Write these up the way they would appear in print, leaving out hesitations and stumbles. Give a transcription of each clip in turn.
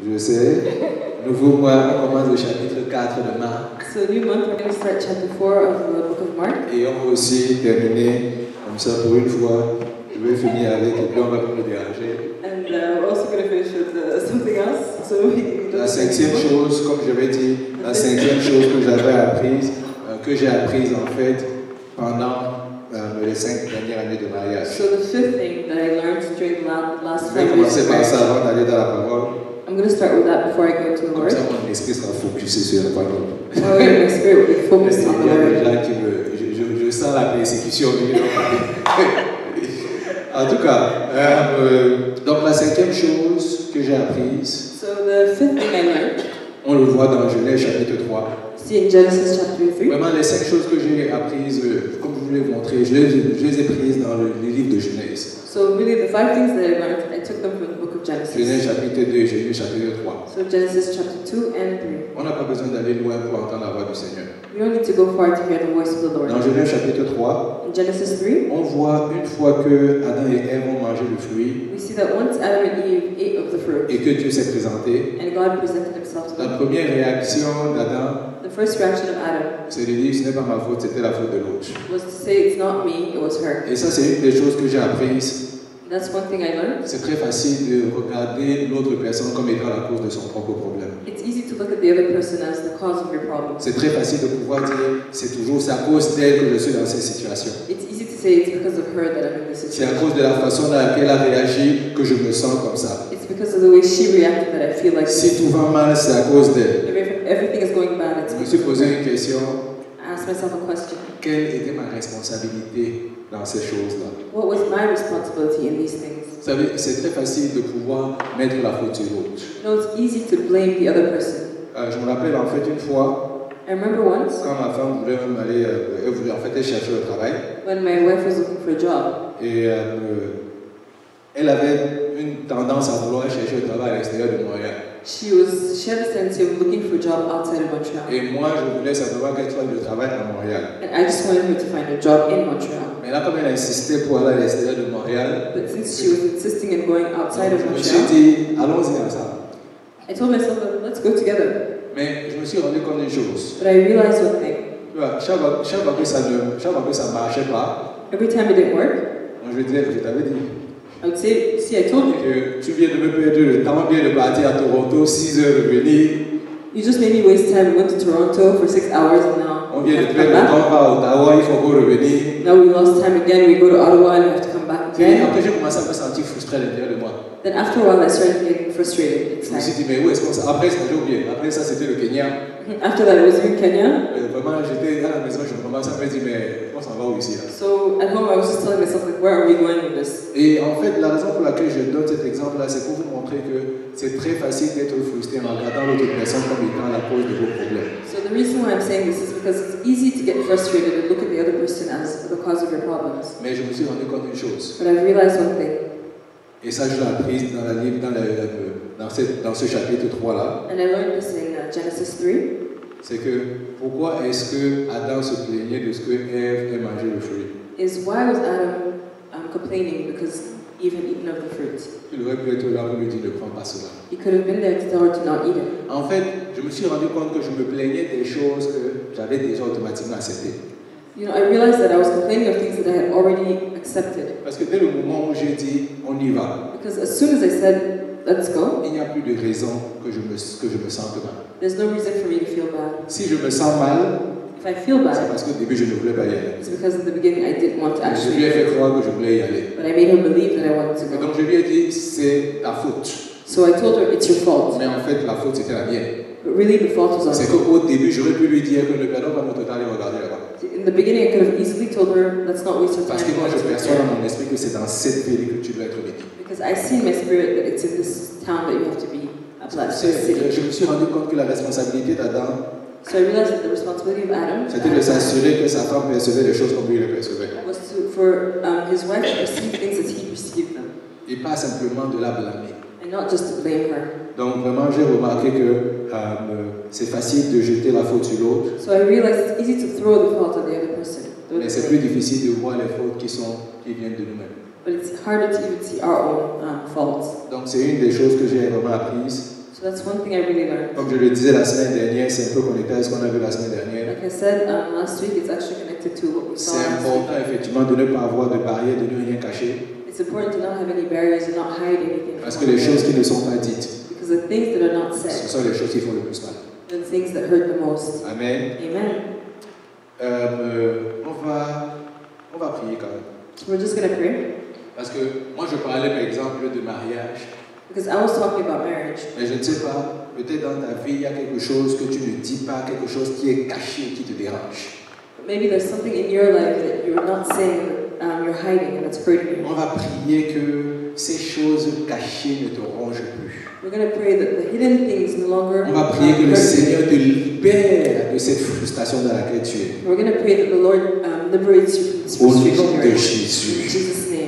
Je sais. Nouveau mois, on commence au chapitre 4 de Marc. So new month, we're going to start chapter 4 of the book of Mark. Et on va aussi terminer comme ça pour une fois. Je vais finir avec et puis on va pas me déranger. And we're also going to finish with something else. So La cinquième chose, comme je l'ai dit, la cinquième chose que j'avais apprise, que j'ai apprise en fait pendant les 5 dernières années de mariage. So the fifth thing that I learned during the last Je vais 5 years commencer of par ça marriage. avant d'aller dans la parole. I'm going to start with that before I go into the Comme word. ça, mon esprit sera focusé sur la parole. That way my spirit will be focused on the Il y a word. des gens qui me... Je sens la persécution. En tout cas, donc la cinquième chose que j'ai apprise, So the fifth thing I learned, on le voit dans Genèse chapitre 3. see in Genesis chapter 3. Vraiment, les 5 choses que j'ai apprises, comme je vous l'ai montré, je les ai prises dans le livre de Genèse. So really the 5 things that I learned, I took them from the book of Genesis. Genèse chapitre 2, Genèse chapitre 3. So Genesis chapter 2 and 3. On n'a pas besoin d'aller loin pour entendre la voix du Seigneur. We don't need to go far to hear the voice of the Lord. Dans Genèse chapitre 3, In Genesis 3, on voit une fois que Adam et Ève ont mangé le fruit we see that once Adam and Eve ate of the fruit, et que Dieu s'est présenté, and God presented himself to la them, première réaction d'Adam, the first reaction of Adam c'est de dire ce n'est pas ma faute, c'était la faute de l'autre. was to say, it's not me, it was her. Et ça, c'est une des choses que j'ai apprises. That's one thing I learned. C'est très facile de regarder l'autre personne comme étant la cause de son propre problème. It's easy to look at the other person as the cause of your problem. C'est très facile de pouvoir dire c'est à cause d'elle que je suis dans cette situation. It's easy to say it's because of her that I'm in this C'est à situation. cause de la façon dans laquelle elle a réagi que je me sens comme ça. It's because of the way she reacted that I feel like Si tout va mal, c'est à cause d'elle. if everything is going bad, it's Je me suis because of posé her. une question. I asked myself a question. Quelle était ma responsabilité dans ces choses-là? What was my responsibility in these things? Vous savez, c'est très facile de pouvoir mettre la faute sur l'autre. You know, it's easy to blame the other person. Je me rappelle en fait une fois, I remember once quand ma femme voulait même aller, elle cherchait le travail, when my wife was looking for a job. et elle avait une tendance à vouloir chercher le travail à l'extérieur de Montréal. She had a tendency of looking for a job outside of Montreal. Et moi, je voulais simplement qu'elle trouve le travail à Montréal. And I just wanted her to find a job in Montreal. Mais là, comme elle insistait pour aller à l'extérieur de Montréal, But since she was insisting in going outside of je me suis Montreal, dit, allons-y ensemble. I told myself, let's go together. Mais je me suis rendu compte d'une chose. But I realized one thing. Tu vois, chaque fois que ça ne marchait pas, Every time it didn't work, moi je disais, je t'avais dit I would say, see, I told you. que tu viens de me perdre le temps, viens de partir à Toronto, 6 heures de venir. You just made me waste time. We went to Toronto for 6 hours and now On we vient have de to come perdre le temps, back. on va à Ottawa, il faut encore revenir. Now we lost time again. We go to Ottawa and we have to come back Et again. après, j'ai commencé à me sentir frustré à l'intérieur de moi. Then after a while, I started getting frustrated. Je me suis inside. dit, mais où est-ce qu'on s'en... Après, j'ai oublié. Après ça, c'était le Kenya. After that, I was in Kenya. Vraiment, j'étais à la maison, je commençais à me dire, mais on s'en va où ici là? So at home, I was just telling myself, like, where are we going with this? Et en fait, la raison pour laquelle je donne cet exemple-là, c'est pour vous montrer que c'est très facile d'être frustré en regardant l'autre personne comme étant la cause de vos problèmes. So the reason why I'm saying this is because it's easy to get frustrated and look at the other person as the cause of your problems. Mais je me suis rendu compte d'une chose. But I've realized one thing, Et ça, je l'ai appris dans ce chapitre 3-là. and I learned this in Genesis 3. C'est que pourquoi est-ce que Adam se plaignait de ce que Ève ait mangé le fruit? Is why was Adam complaining because Eve had eaten of the fruit? Il aurait pu être là pour lui dire ne prends pas cela. He could have been there to tell her to not eat it. En fait, je me suis rendu compte que je me plaignais des choses que j'avais déjà automatiquement acceptées. You know, I realized that I was complaining of things that I had already accepted. Parce que dès le moment où j'ai dit on y va, Because as soon as I said, let's go, il n'y a plus de raison que je me sente mal. there's no reason for me to feel bad. Si je me sens mal, If I feel c'est bad, parce qu'au début je ne voulais pas y aller. it's because in the beginning I didn't want to Je actually lui ai fait go. croire que je voulais y aller. But I made her believe that I wanted to Et go. donc je lui ai dit c'est ta faute. So I told her, it's your fault. Mais en fait la faute c'était la mienne. But really the fault was on C'est her. qu'au début j'aurais pu lui dire que ne perdons pas notre temps et regarder là-bas. In the beginning, I could have easily told her, let's not waste our Parce time. que moi je going to perçois there. dans mon esprit que c'est dans cette ville que tu dois être béni. Because I see in my spirit that it's in this town that you have to be blessed, this city. Je me suis rendu compte que la responsabilité d'Adam, So I realized that the responsibility of Adam c'était de s'assurer que sa femme percevait les choses comme lui les percevait. was for his wife to perceive things as he perceived them, Et pas simplement de la blâmer. and not just to blame her. Donc vraiment j'ai remarqué que c'est facile de jeter la faute sur l'autre, So I realized it's easy to throw the fault on the other person. mais c'est plus difficile de voir les fautes qui viennent de nous-mêmes. But it's harder to even see our own faults. Donc c'est une des choses que j'ai vraiment apprises. So that's one thing I really learned. Comme je le disais la semaine dernière, c'est un peu connecté à ce qu'on a vu la semaine dernière. Like I said last week, it's actually connected to what we saw C'est last week. important effectivement de ne pas avoir de barrière, de ne rien cacher. It's important to not have any barriers and not hide anything. Parce que les choses qui ne sont pas dites, Because the things that are not ce said sont les choses qui font le plus mal. are the things that hurt the most. Amen. Amen. On va prier quand même. So we're just going to pray. Parce que moi je parlais par exemple de mariage. Because I was talking about marriage. Mais je ne sais pas, peut-être dans ta vie il y a quelque chose que tu ne dis pas, quelque chose qui est caché, qui te dérange. But maybe there's something in your life that you're not saying, you're hiding, and that's hurting you. On va prier que ces choses cachées ne te rongent plus. We're going to pray that the hidden things no longer On va prier que le hurt you. Seigneur te libère de cette frustration dans laquelle tu es. We're going to pray that the Lord liberates you from this Au frustration nom you're de in. In Jésus. Jesus' name.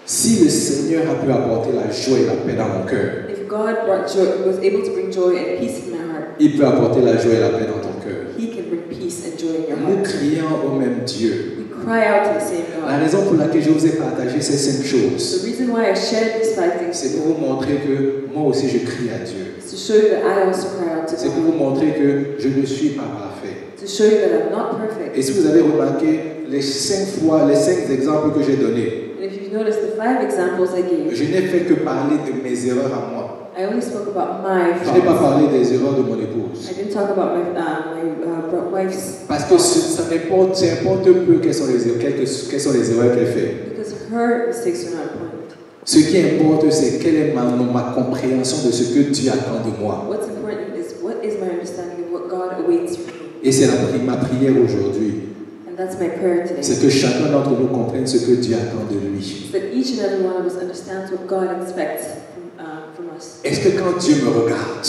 Si le Seigneur a pu apporter la joie et la paix dans mon cœur, If God brought joy, was able to bring joy and peace in my heart, il peut apporter la joie et la paix dans ton cœur. He can bring peace and joy in your Nous heart. crions au même Dieu. We cry out to the same La God. raison pour laquelle je vous ai partagé ces 5 choses, The reason why I shared these 5 things c'est pour vous montrer que moi aussi je crie à Dieu. is to show you that I also cry out to C'est pour vous God. montrer que je ne suis pas parfait. To show you that I'm not perfect. Et si vous avez remarqué les 5 exemples que j'ai donnés, And if you've noticed the 5 examples I gave, je n'ai fait que parler de mes erreurs à moi. I only spoke about my Je n'ai pas faults. parlé des erreurs de mon épouse. I didn't talk about my wife's Parce que ça importe peu quelles sont les erreurs qu'elle fait. because her mistakes are not important. Ce qui importe, c'est quelle est ma compréhension de ce que Dieu attend de moi. What's important is what is my understanding of what God awaits from me. Et c'est ma prière aujourd'hui. And that's my prayer today. C'est que chacun d'entre nous comprenne ce que Dieu attend de lui. Is that each and every one of us understands what God expects from us. Est-ce que quand Dieu me regarde,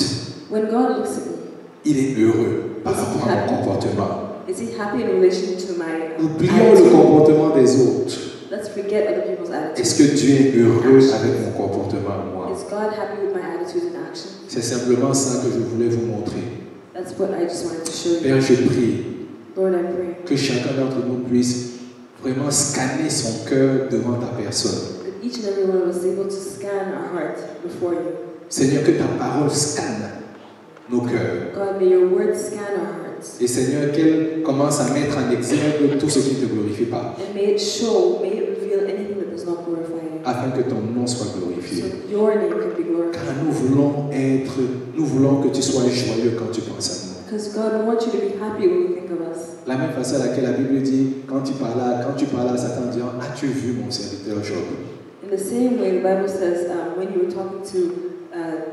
When God looks at me, il est heureux par rapport à mon comportement? is He happy in relation to my Oublions le attitude? comportement des autres. Let's forget other people's attitudes. Est-ce que Dieu est heureux avec mon comportement à moi? Is God happy with my attitude and action? C'est simplement ça que je voulais vous montrer. That's what I just wanted to show you. Père, je prie Lord, I pray que chacun d'entre nous puisse vraiment scanner son cœur devant ta personne. that each and every one of us is able to scan our heart before you. Seigneur, que ta parole scanne nos cœurs. God, may your word scan our hearts. Et Seigneur, qu'elle commence à mettre en exergue tout ce qui ne te glorifie pas, And may it reveal anything that does not glorify you. afin que ton nom soit So glorifié. that your name can be glorified. Car nous voulons que tu sois joyeux quand tu penses à nous. Because God, we want you to be happy when you think of us. La même façon à laquelle la Bible dit, quand tu parlais à Satan, disant, as-tu vu mon serviteur Job? In the same way, the Bible says, when you were talking to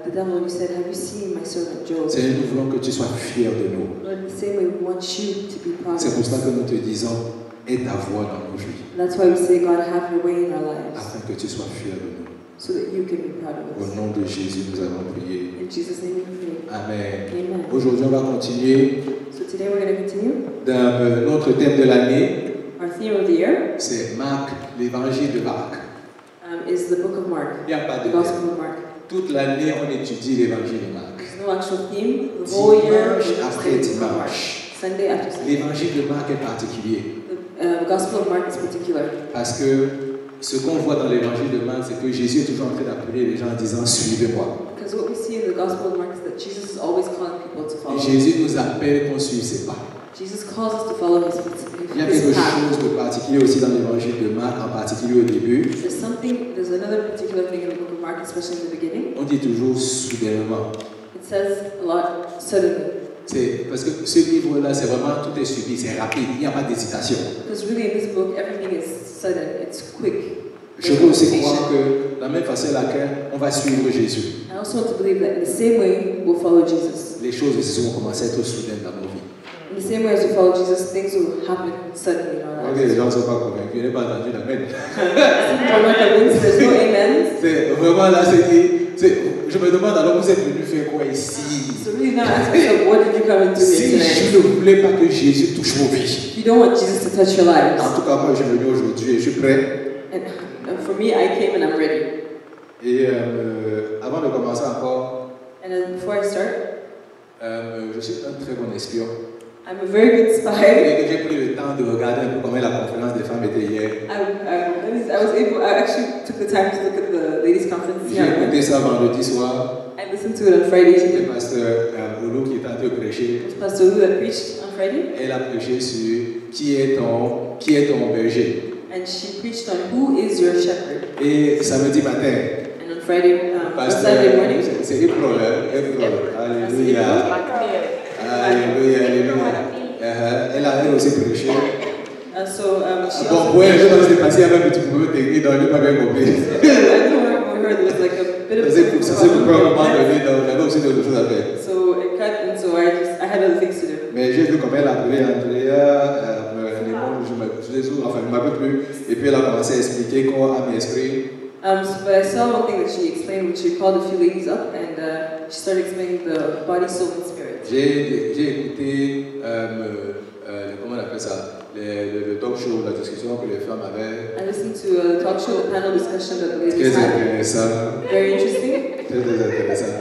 the devil, you said, have you seen my servant Job? Seigneur, nous voulons que tu sois fier de nous. Lord, in the same way, we want you to be proud C'est of pour us. cela que nous te disons, aie ta voix dans nos vies, That's why we say, God, have your way in our lives, afin que tu sois fier de nous. so that you can be proud of Au us. nom de Jésus, nous avons prié. In Jesus' name we pray. Amen. Amen. Aujourd'hui, on va continuer So today we're going to continue. dans notre thème de l'année. Our theme of the year C'est Marc, l'évangile de Marc. is the book of Mark, Il n'y a pas the de thème. Gospel of Mark. Toute l'année, on étudie l'évangile de Marc. There's no actual theme. The whole year, we Dimanche just après study the book of Mark. dimanche. Sunday after Sunday. L'évangile de Marc est particulier The Gospel of Mark is particular. parce que ce qu'on voit dans l'évangile de Marc, c'est que Jésus est toujours en train d'appeler les gens en disant suivez-moi. Because what we see in the Gospel of Mark is that Jesus is always calling people to follow Et him. Jésus nous appelle qu'on suive ses pas. Jesus calls us to follow his Il y a quelque path. chose de particulier aussi dans l'évangile de Marc, en particulier au début. There's another particular thing in the book of Mark, especially in the beginning. On dit toujours soudainement. It says a lot suddenly. C'est parce que ce livre-là, c'est vraiment tout est suivi, c'est rapide, il n'y a pas d'hésitation. Because really in this book, everything is sudden, it's quick. Je veux aussi croire que la même façon à laquelle on va suivre Jésus, I also want to believe that in the same way we'll follow Jesus. les choses aussi vont commencer à être soudaines dans nos vies. In the same way as we follow Jesus, things will happen suddenly in our Ok, lives. les gens ne sont pas convaincus, je n'ai pas entendu l'amen. We're not convinced, there's no amen. C'est vraiment là, je me demande alors vous êtes venu faire quoi ici? So really now ask yourself, what did you come and do Si here je tonight? ne voulais pas que Jésus touche vos vies. You don't want Jesus to touch your lives. En tout cas, moi je suis venu aujourd'hui et je suis prêt. And for me, I came and I'm ready. Et avant de commencer encore, And then before I start, je suis un très bon espion. I'm a very good spy. Et j'ai pris le temps de regarder un peu comment la conférence des femmes était hier. I actually took the time to look at the ladies' conference. J'ai écouté ça vendredi soir. I listened to it on Friday C'était evening. pasteur Oulu qui était en train de prêcher. It was Pastor Wu that preached on Friday, Elle a prêché sur qui est ton berger. and she preached on who is your shepherd. Et samedi matin, And on Friday, on pasteur, Saturday morning, c'est April, Alléluia. Alléluia, alléluia. Elle a aussi prêché. she Bon, also ouais, je pense que c'est passé avec un petit problème technique, donc je n'ai pas bien compris. I know when we heard there was like a bit of Ça s'est coupé à un moment donné, donc j'avais aussi d'autres choses à faire. So it cut, and so I had other things to do. Mais j'ai vu comment elle a appelé Andrea, enfin, je ne m'appelle plus, et puis elle a commencé à expliquer quoi à mes esprits. But I saw one thing that she explained when she called a few ladies up, and she started explaining the body, soul, and spirit. J'ai écouté, comment on appelle ça, le talk show, la discussion que les femmes avaient. I listened to a talk show, the panel discussion that the ladies Très had. intéressant. Very interesting. Très intéressant.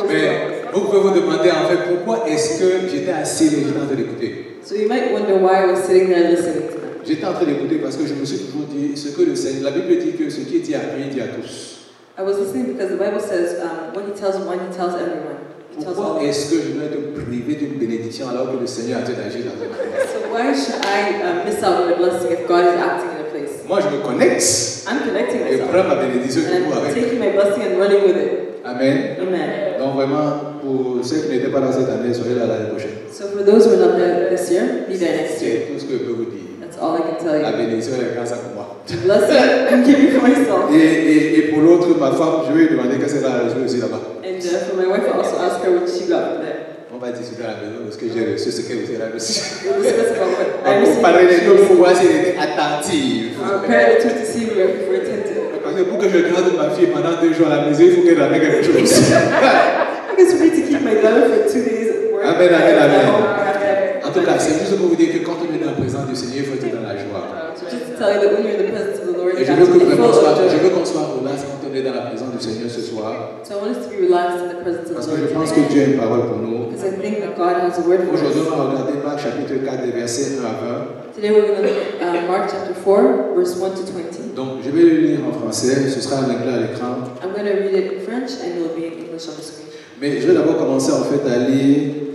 Mais vous pouvez vous demander en fait pourquoi est-ce que j'étais assis et j'étais en train d'écouter. So you might wonder why I was sitting there listening to them. J'étais en train d'écouter parce que je me suis toujours dit ce que le Seigneur, la Bible dit que ce qui est dit à un, il dit à tous. I was listening because the Bible says when he tells one, he tells everyone. He tells all. Pourquoi est-ce que je dois être privé d'une bénédiction alors que le Seigneur est en train d'agir dans un endroit? So why should I miss out on a blessing if God is acting in a place? Moi, je me connecte I'm connecting et myself. prends ma bénédiction And pour I'm avec. taking my blessing and running with it. Amen. Amen. Donc vraiment, pour ceux qui n'étaient pas dans cette année, soyez là l'année prochaine. So for those who are not there this year, be there next year. C'est tout ce que je peux vous dire. That's all I can tell La you. bénédiction est grâce à moi. The blessing I'm giving for myself. Et pour l'autre, ma femme, je vais lui demander qu'est-ce qu'elle a reçu aussi là-bas. And for my wife, I also asked her what she got from there. On va discuter à la maison de ce que j'ai reçu, ce qu'elle aussi a reçu. We'll discuss about what I On received. parler des deux pour voir si elle était attentive. Our parents took to see if we're attentive. Parce que pour que je garde ma fille pendant 2 jours à la maison, il faut qu'elle ramène quelque chose. Because we need to keep my daughter for 2 days at work. Amen, amen, amen. Amen. En tout cas, c'est juste pour vous dire que quand on est dans la présence du Seigneur, il faut être dans la joie. Just to tell you that when you're in the presence of the Lord, Et you je have veux to be full of je joy. veux qu'on soit relax quand on est dans la présence du Seigneur ce soir. So I want us to be relaxed in the presence of Parce the que je Lord. pense que Dieu a une parole pour nous. Because I think that God has a word for Aujourd'hui, on us. va regarder Marc chapitre 4, des versets 1 à 20. Today we're going to look at Mark chapter 4, verse 1 to 20. Donc, je vais le lire en français, ce sera en anglais à l'écran. I'm going to read it in French and it will be in English on the screen. Mais je vais d'abord commencer en fait à lire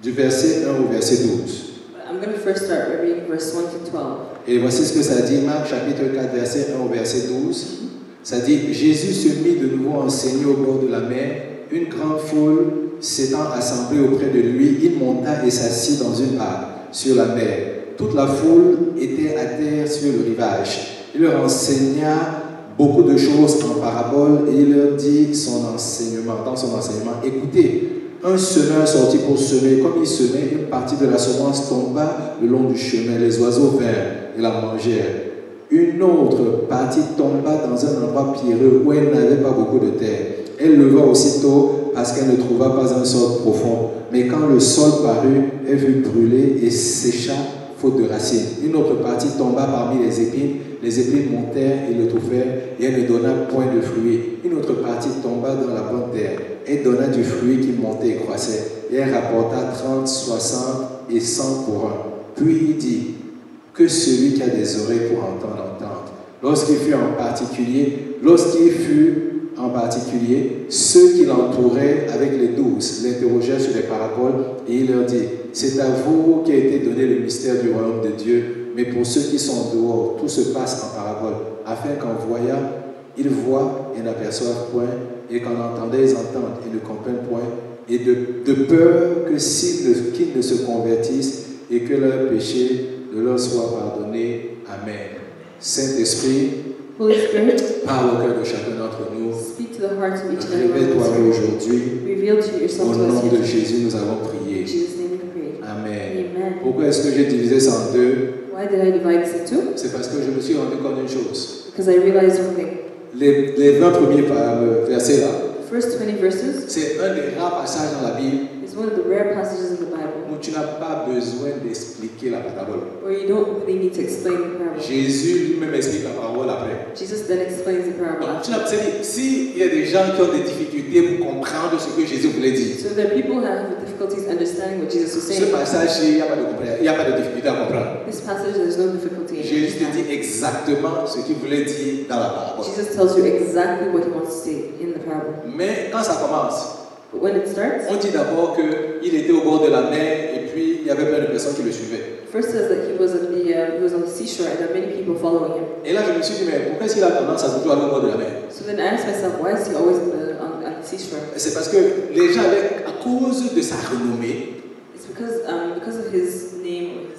du verset 1 au verset 12. I'm going to first start by reading verse 1 to 12. Et voici ce que ça dit, Marc chapitre 4, verset 1 au verset 12. Ça dit, Jésus se mit de nouveau à enseigner au bord de la mer. Une grande foule s'étant assemblée auprès de lui, il monta et s'assit dans une barque sur la mer. Toute la foule était à terre sur le rivage. Il leur enseigna beaucoup de choses en parabole et il leur dit dans son enseignement, écoutez, un semeur sortit pour semer. Comme il semait, une partie de la semence tomba le long du chemin. Les oiseaux vinrent et la mangèrent. Une autre partie tomba dans un endroit pierreux où elle n'avait pas beaucoup de terre. Elle leva aussitôt parce qu'elle ne trouva pas un sol profond. Mais quand le sol parut, elle fut brûlée et sécha faute de racines. Une autre partie tomba parmi les épines. Les épines montèrent et l'étouffèrent et elle ne donna point de fruits. Une autre partie tomba dans la bonne terre. Elle donna du fruit qui montait et croissait. Et elle rapporta 30, 60 et 100 pour un. Puis il dit, que celui qui a des oreilles pour entendre, entende. Lorsqu'il fut en particulier, ceux qui l'entouraient avec les 12 l'interrogèrent sur les paraboles et il leur dit, c'est à vous qu'a été donné le mystère du royaume de Dieu, mais pour ceux qui sont dehors, tout se passe en parabole, afin qu'en voyant, ils voient et n'aperçoivent point, et qu'en entendant, ils entendent et ne comprennent point, et de peur que qu'ils ne se convertissent et que leurs péchés ne leur soient pardonnés. Amen. Saint-Esprit, Holy Spirit, parle au cœur de chacun d'entre nous. speak to the hearts of each and every Révèle-toi one of us. aujourd'hui. Reveal to Au yourself to nom us de here. Jésus, nous avons In prié. Jesus' name we pray. Amen. Amen. Pourquoi est-ce que j'ai divisé ça en deux? Why did I divide this in two? C'est parce que je me suis rendu compte d'une chose. Because I realized one thing. Les 20 premiers versets là, The first 20 verses c'est un des rares passages dans la Bible is It's one of the rare passages in the Bible où tu n'as pas besoin d'expliquer la parabole. where you don't really need to explain the parable. Jésus lui-même explique la parabole après. Jesus then explains the parable. Donc, s'il y a des gens qui ont des difficultés pour comprendre ce que Jésus voulait dire, So there are people who have difficulties understanding what Jesus was ce saying. passage, il n'y a pas de difficulté à comprendre. This passage, there's no difficulty in Jésus te dit understanding. exactement ce qu'il voulait dire dans la parabole. Jesus tells you exactly what he wants to say in the parable. Mais quand ça commence, But when it starts, on dit d'abord qu'il était au bord de la mer et puis il y avait plein de personnes qui le suivaient. first says that he was on the seashore and there are many people following him. Et là, je me suis dit, mais pourquoi est-ce qu'il a tendance à toujours aller au bord de la mer? So then I asked myself, why is he always on the seashore? C'est parce que les gens, à cause de sa renommée, It's because of his name,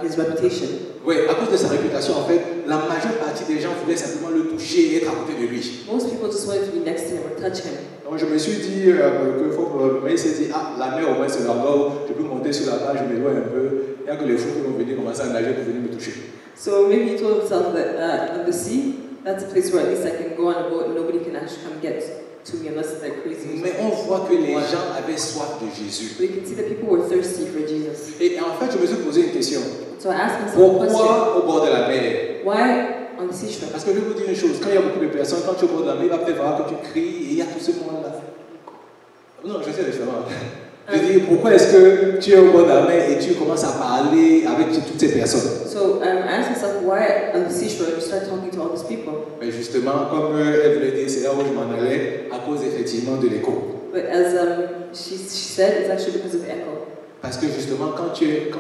his reputation. oui, à cause de sa réputation, en fait, la majeure partie des gens voulaient simplement le toucher et être à côté de lui. Most people just wanted to be next to him or touch him. Donc je me suis dit il s'est dit, la mer au moins c'est l'endroit où je peux monter sur la plage, je m'éloigne un peu, il n'y a que les fous qui vont venir commencer à nager pour venir me toucher. So maybe he told himself that on the sea, that's a place where at least I can go on a boat and nobody can actually come get to me unless they're crazy. Mais on voit que les gens avaient soif de Jésus. But you can see that people were thirsty for Jesus. Et en fait, je me suis posé une question. So I asked myself a question. Pourquoi au bord de la mer? Why on the seashore? Parce que je vais vous dire une chose, quand il y a beaucoup de personnes, quand tu es au bord de la mer, il va peut-être voir que tu cries et il y a tout ce monde-là. Non, je sais justement. Je dis, pourquoi est-ce que tu es au bord de la mer et tu commences à parler avec toutes ces personnes? So I asked myself why on the seashore you start talking to all these people. Mais justement, comme elle voulait dire, c'est là où je m'en allais, à cause effectivement de l'écho. But as she said, it's actually because of echo. Parce que justement, quand tu es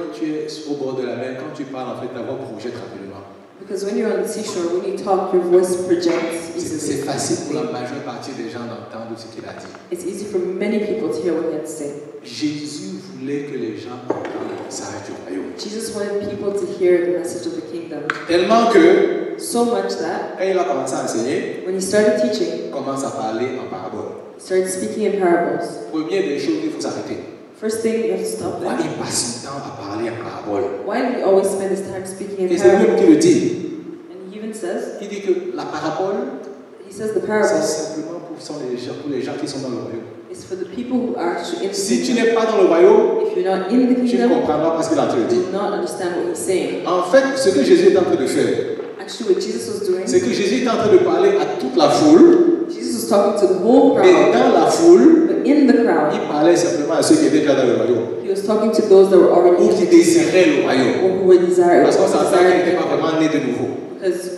au bord de la mer, quand tu parles, en fait, ta voix projette rapidement. Because when you're on the seashore, when you talk, your voice projects easily. C'est facile pour la majeure partie des gens d'entendre ce qu'il a dit. It's easy for many people to hear what he had to say. Jésus voulait que les gens entendent le message du royaume. Jesus wanted people to hear the message of the kingdom. Tellement que, So much that quand il a commencé à enseigner, when he started teaching, il commence à parler en parabole. he started speaking in parables. Première des choses, il faut s'arrêter. First thing, you have to stop Pourquoi there. il passe son temps à parler en parabole? Why did he always spend his time speaking Et in c'est lui parables? qui le dit. And he even says, Il dit que la parabole, he says the c'est parables simplement pour les gens qui sont dans le royaume. is for the people who are actually in the Si tu kingdom. n'es pas dans le royaume, If you're not in the tu ne kingdom, comprendras pas ce qu'il est en train de you dire. will not understand what he's saying. En fait, ce que Jésus est en train de faire, Actually, what Jesus was doing, c'est que Jésus est en train de parler à toute la foule, Jesus was talking to the whole et crowd, dans la foule, but in the crowd, il parlait simplement à ceux qui étaient déjà dans le royaume, he was talking to those that were already ou in qui the kingdom, désiraient le royaume. or who were desired, Parce qu'on s'entend qu'ils n'étaient pas because vraiment nés de nouveau.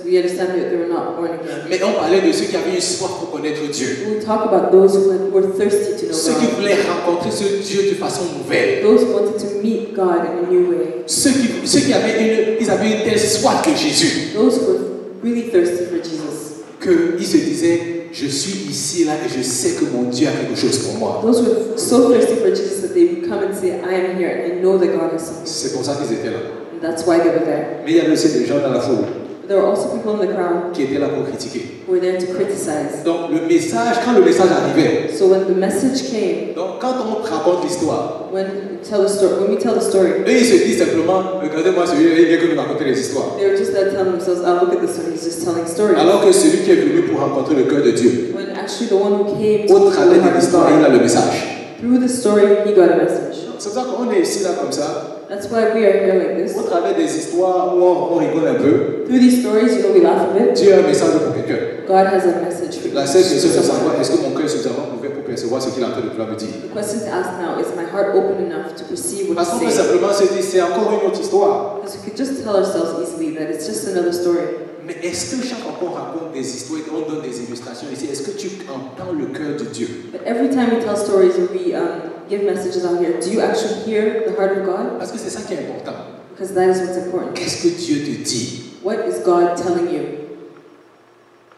we understand that they were not born again. Mais on parlait de ceux qui avaient une soif pour connaître Dieu. We talk about those who were thirsty to know Ceux qui God, voulaient rencontrer ce Dieu de façon nouvelle. those who wanted to meet God in a new way, Ceux qui avaient une telle soif que Jésus, those who were really thirsty for Jesus, qu'ils se disaient, je suis ici, là, et je sais que mon Dieu a quelque chose pour moi. those who were so thirsty for Jesus that they would come and say, I am here and I know that God has something. C'est pour ça qu'ils étaient là. And that's why they were there. Mais il y avait aussi des gens dans la foule But there were also people in the crowd qui étaient là pour critiquer. who were there to criticize. Donc le message, quand le message arrivait, So when the message came, donc quand on raconte l'histoire, when we tell the story, eux ils se disent simplement, regardez-moi celui-là, il vient que nous raconter les histoires. they were just there telling themselves, oh, look at this one, he's just telling stories. Alors que celui qui est venu pour rencontrer le cœur de Dieu, When actually the one who came to au the travers de heart of l'histoire, il a God, le message. through the story, he got a message. C'est pour ça qu'on est ici là comme ça, That's why we are here like this. au travers des histoires où on rigole un peu. Through these stories, we laugh a bit. Dieu a un message pour quelqu'un. God has a message for you. La seule question c'est de savoir, est-ce que mon cœur est suffisamment ouvert pour percevoir ce qu'il est en train de vouloir me dire? The question to ask now is my heart open enough to perceive what Parce qu'on he's peut saying? simplement se dire, c'est encore une autre histoire. Because we could just tell ourselves easily that it's just another story. Mais est-ce que chaque fois qu'on raconte des histoires et qu'on donne des illustrations ici, est-ce que tu entends le cœur de Dieu? But every time we tell stories or we give messages out here, do you actually hear the heart of God? Parce que c'est ça qui est important. Because that is what's important. Qu'est-ce que Dieu te dit? What is God telling you?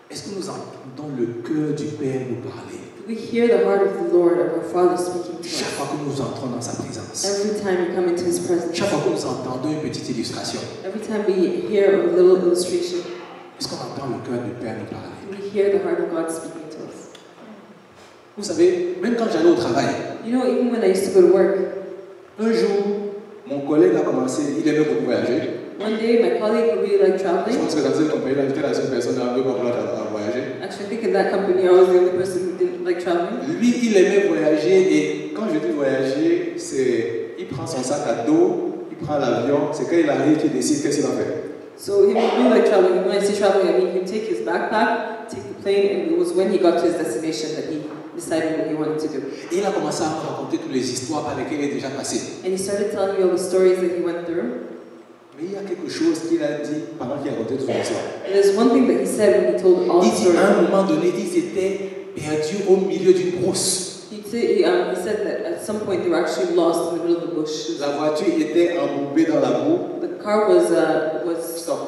Est-ce que nous entendons le cœur du Père nous parler? Do we hear the heart of the Lord, of our Father speaking to Chaque us? fois que nous entrons dans sa présence, Every time we come into His presence, chaque fois que nous entendons une petite illustration, every time we hear a little illustration, est-ce qu'on entend le cœur du Père nous parler? do we hear the heart of God speaking to us? Vous savez, même quand j'allais au travail, You know, even when I used to go to work, un jour, mon collègue a commencé, il aimait beaucoup voyager. one day my colleague who really liked Je traveling, pense que dans cette compagnie-là, j'étais la seule personne à vouloir voyager. actually I think in that company I was the only person who didn't like traveling. Lui, il aimait voyager et quand je dis voyager, c'est il prend son sac à dos, il prend l'avion, c'est quand il arrive qu'il décide qu'est-ce qu'il va faire. So he would be like traveling. When I say traveling, I mean he'd take his backpack, take the plane, and it was when he got to his destination that he decided what he wanted to do. Et il a commencé à me raconter toutes les histoires par lesquelles il est déjà passé. And he started telling me all the stories that he went through. Mais il y a quelque chose qu'il a dit pendant qu'il a raconté toute son histoire. And there's one thing that he said when he told all the Il dit stories. à un moment donné, ils étaient perdus au milieu d'une brousse. He said that at some point they were actually lost in the middle of the bush. La voiture était embourbée dans la boue. The car was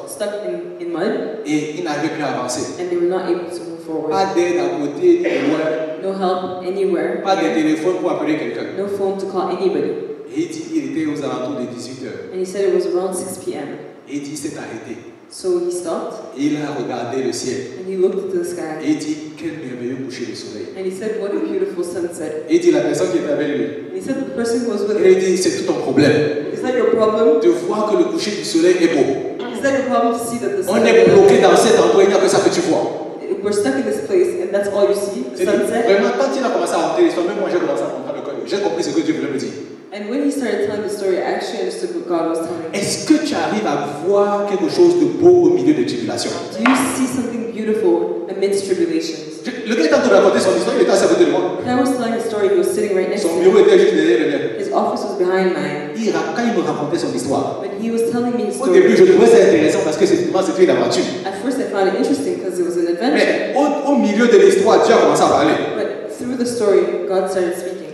stuck in mud, Et ils n'arrivaient plus à avancer. and they were not able to move forward. Pas d'aide à côté, ni loin. No help anywhere. Pas de téléphone pour appeler quelqu'un. No phone to call anybody. Et il dit qu'il était aux alentours de 18 heures. And he said it was around 6 p.m. Et il dit il s'est arrêté. So he stopped Et il a regardé le ciel. and he looked into the sky. Et il dit quel merveilleux coucher de soleil. And he said, "What a beautiful sunset." Et il dit la personne qui était avec lui. And he said, "The person who was with Et il him, dit c'est tout ton problème. is that your problem? De voir que le coucher du soleil est beau. Is that your problem to see that the On sun? est bloqué dans cet endroit, il n'y a que ça que tu vois. We're stuck in this place, and that's all you see, the sunset." Vraiment, quand il a commencé à raconter l'histoire, même moi j'ai commencé à comprendre le code. J'ai compris ce que Dieu voulait me dire. And when he started telling the story, I actually understood what God was telling me. Est-ce que tu arrives à voir quelque chose de beau au milieu de tribulations? Do you see something beautiful amidst tribulations? Le gars est en train de raconter son histoire, il était assis à côté de moi. When I was telling the story, he was sitting right next to Son me. bureau était juste derrière le mien. His office was behind mine. Quand il me racontait son histoire, When he was telling me his au début story, je trouvais ça intéressant parce que c'était une aventure. at first I found it interesting because it was an adventure. Mais au milieu de l'histoire, Dieu a commencé à parler. But through the story, God started speaking.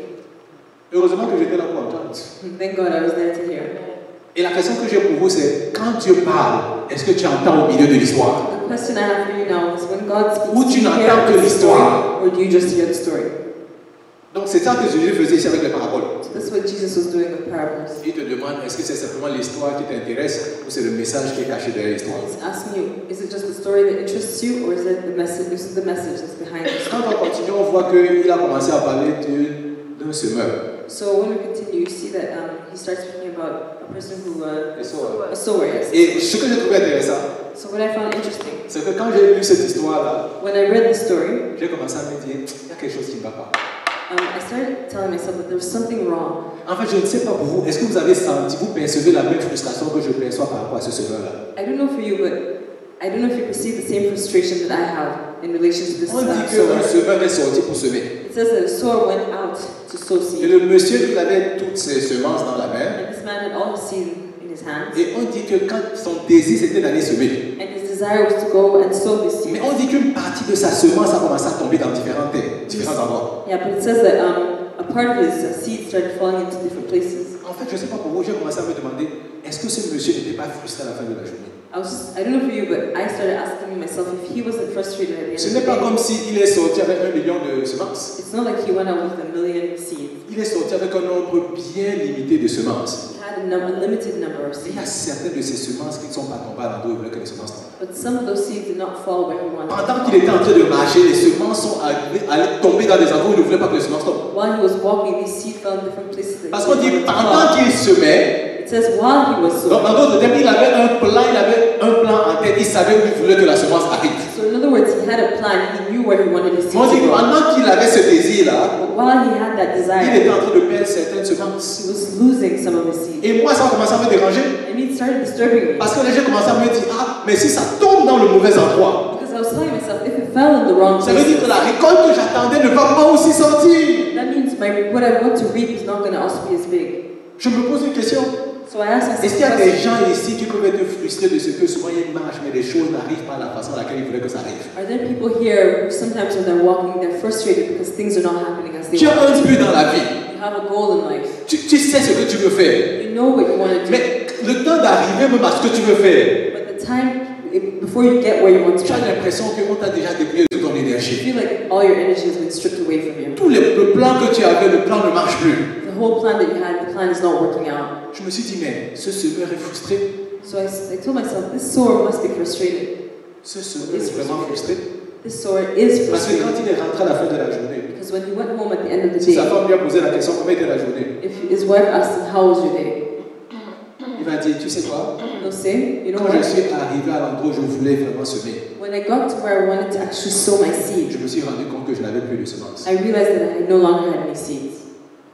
Heureusement que j'étais là pour entendre. And thank God I was there to hear. Et la question que j'ai pour vous, c'est quand Dieu parle, est-ce que tu entends au milieu de l'histoire? The question I have for you now is when God speaks, Ou do tu you n'entends hear que the l'histoire. story, or do you just hear the story? Donc c'est ça que Jésus faisait ici avec les paraboles. So that's what Jesus was doing with parables. Il te demande, est-ce que c'est simplement l'histoire qui t'intéresse ou c'est le message qui est caché derrière l'histoire? He's asking you, is it just the story that interests you, or is it the message? This is the message that's behind the Quand story. on continue, on voit qu'il a commencé à parler d'un semeur. So when we continue, you see that he starts speaking about a person who Un sower. a sower. Yes. Et ce que j'ai trouvé intéressant, So what I found interesting, c'est que quand j'ai lu cette histoire-là, when I read the story, j'ai commencé à me dire, il y a quelque chose qui ne va pas. I started telling myself that there was something wrong. En fait, je ne sais pas pour vous, est-ce que vous avez senti, vous percevez la même frustration que je perçois par rapport à ce semeur-là? I don't know for you, but I don't know if you perceive the same frustration that I have in relation to this On dit sower. qu'un semeur est sorti pour semer. It says that a sower went out to sow Et seed, le monsieur, il avait toutes ses semences dans la main. and this man had all his seed in his hands, Et on dit que quand son désir, c'était d'aller semer. and his desire was to go and sow this Mais seed. on dit qu'une partie de sa semence a commencé à tomber dans différents endroits. Yeah, but it says that a part of his seed started falling into different places. En fait, je ne sais pas pour vous, j'ai commencé à me demander, est-ce que ce monsieur n'était pas frustré à la fin de la journée? I don't know for you, but I started asking myself if he wasn't frustrated at the Ce end n'est of the pas day. comme s'il est sorti avec 1 million de semences. It's not like he went out with 1 million seeds. Il est sorti avec un nombre bien limité de semences. He had a limited number of Il y a seeds, certaines de ces semences qui ne sont pas tombées à l'endroit où il voulait que les semences tombent. but some of those seeds did not fall where he wanted. Pendant qu'il était en train de marcher, les semences sont allées tomber dans des endroits où il ne voulait pas que les semences tombent. While he was walking, these seeds fell in different places. that Parce he qu'on dit, wanted to pendant fall. qu'il semait, It says while he was donc sowing. en d'autres termes, il avait un plan en tête, il savait où il voulait que la semence arrive. So in other words, he had a plan. He knew where he wanted his seeds On to dit, grow. pendant qu'il avait ce désir-là, But while he had that il desire, était en train de perdre certaines semences. he was losing some of his seeds. Et moi, ça a commencé à me déranger. And it started disturbing me. Parce que là, j'ai commencé à me dire, ah, mais si ça tombe dans le mauvais endroit, Because I was telling myself, if it fell in the wrong ça veut dire que place, la récolte que j'attendais ne va pas aussi sortir. that means what I want to reap is not going to also be as big. Je me pose une question. So I asked myself, Est-ce qu'il y a des gens ici qui peuvent être frustrés de ce que souvent ils marchent, mais les choses n'arrivent pas à la façon à laquelle ils voulaient que ça arrive? are there people here who sometimes when they're walking, they're frustrated because things are not happening as they Tu as want? un but dans la vie. You have a goal in life. Tu sais ce que tu veux faire. You know what you want to do. Mais le temps d'arriver même à ce que tu veux faire, But the time before you get where you want to tu as go, l'impression qu'on t'a déjà déployé toute ton you énergie. feel like all your energy has been stripped away from you. Le plan que tu avais, le plan ne marche plus. The whole plan that you had, the plan is not working out. Je me suis dit, mais ce semeur est frustré. So I told myself, this sower must be frustrated. Ce semeur est vraiment frustré. This sower is Parce que quand frustrated. il est rentré à la fin de la journée, Because when he went home at the end of the si sa day, femme lui a posé la question, comment était la journée? if his wife asked him, how was your day? Il va dire, tu sais quoi? He'll say, you know Quand je what? suis arrivé à l'endroit où je voulais vraiment semer, When I got to where I wanted to actually sow my seed, je me suis rendu compte que je n'avais plus de semences. I realized that I no longer had any seeds.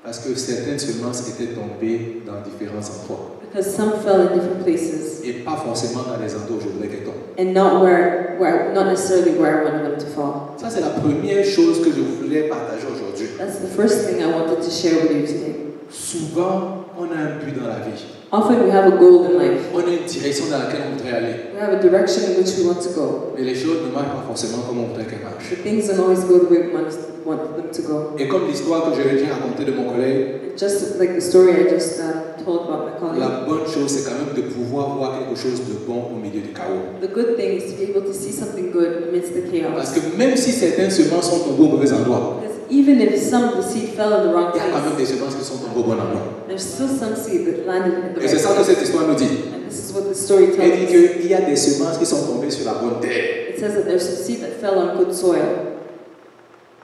Parce que certaines semences étaient tombées dans différents endroits. Because some fell in different places, Et pas forcément dans les endroits où je voulais qu'elles tombent. and not necessarily where I wanted them to fall. Ça, c'est la première chose que je voulais partager aujourd'hui. That's the first thing I wanted to share with you today. Souvent, on a un but dans la vie. Often we have a goal in life. On a une direction dans laquelle on voudrait aller. We have a direction in which we want to go. Mais les choses ne marchent pas forcément comme on voudrait qu'elles marchent. But things don't always go the way we want them to go. Et comme l'histoire que je vais déjà raconter de mon collègue, And just like the story I just told about my colleague, la bonne chose, c'est quand même de pouvoir voir quelque chose de bon au milieu du chaos. the good thing is to be able to see something good amidst the Parce chaos. que même si certaines semences sont tombées au mauvais endroit, Because even if some of the seed fell in the wrong il y a quand même place, des semences qui sont tombées au bon endroit. there's still some seed that landed in the Et right c'est ça que place. cette histoire nous dit. And this is what the story Elle dit tells us. qu'il y a des semences qui sont tombées sur la bonne terre. It says that there's some seed that fell on good soil.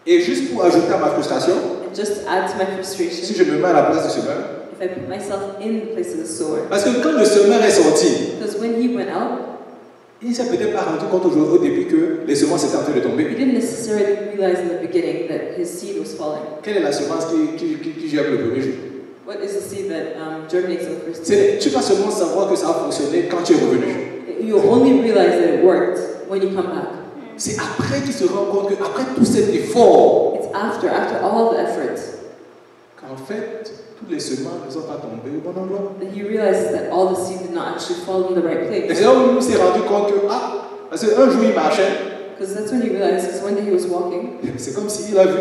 Et juste pour ajouter à ma frustration, And just to add to my si frustration, je me mets à la place du semeur, if I put myself in the place of the sower, parce que quand le semeur est sorti, because when he went out, il ne s'est peut-être pas rendu compte au début que les semences étaient en train de he tomber. didn't necessarily realize in the beginning that his seed was falling. Quelle est la semence qui germe le premier jour? What is the seed that germinates on the first day? Tu vas seulement savoir que ça a fonctionné quand tu es revenu. You'll only realize that it worked when you come back. C'est après qu'il se rend compte qu'après tout cet effort, It's after all the effort, qu'en fait, toutes les semences ne sont pas tombées au bon endroit. that he realizes that all the seed did not actually fall in the right Et place. c'est là où il s'est rendu compte que, parce qu'un jour il marchait, Because that's when he realized, because one day he was walking, c'est comme s'il a vu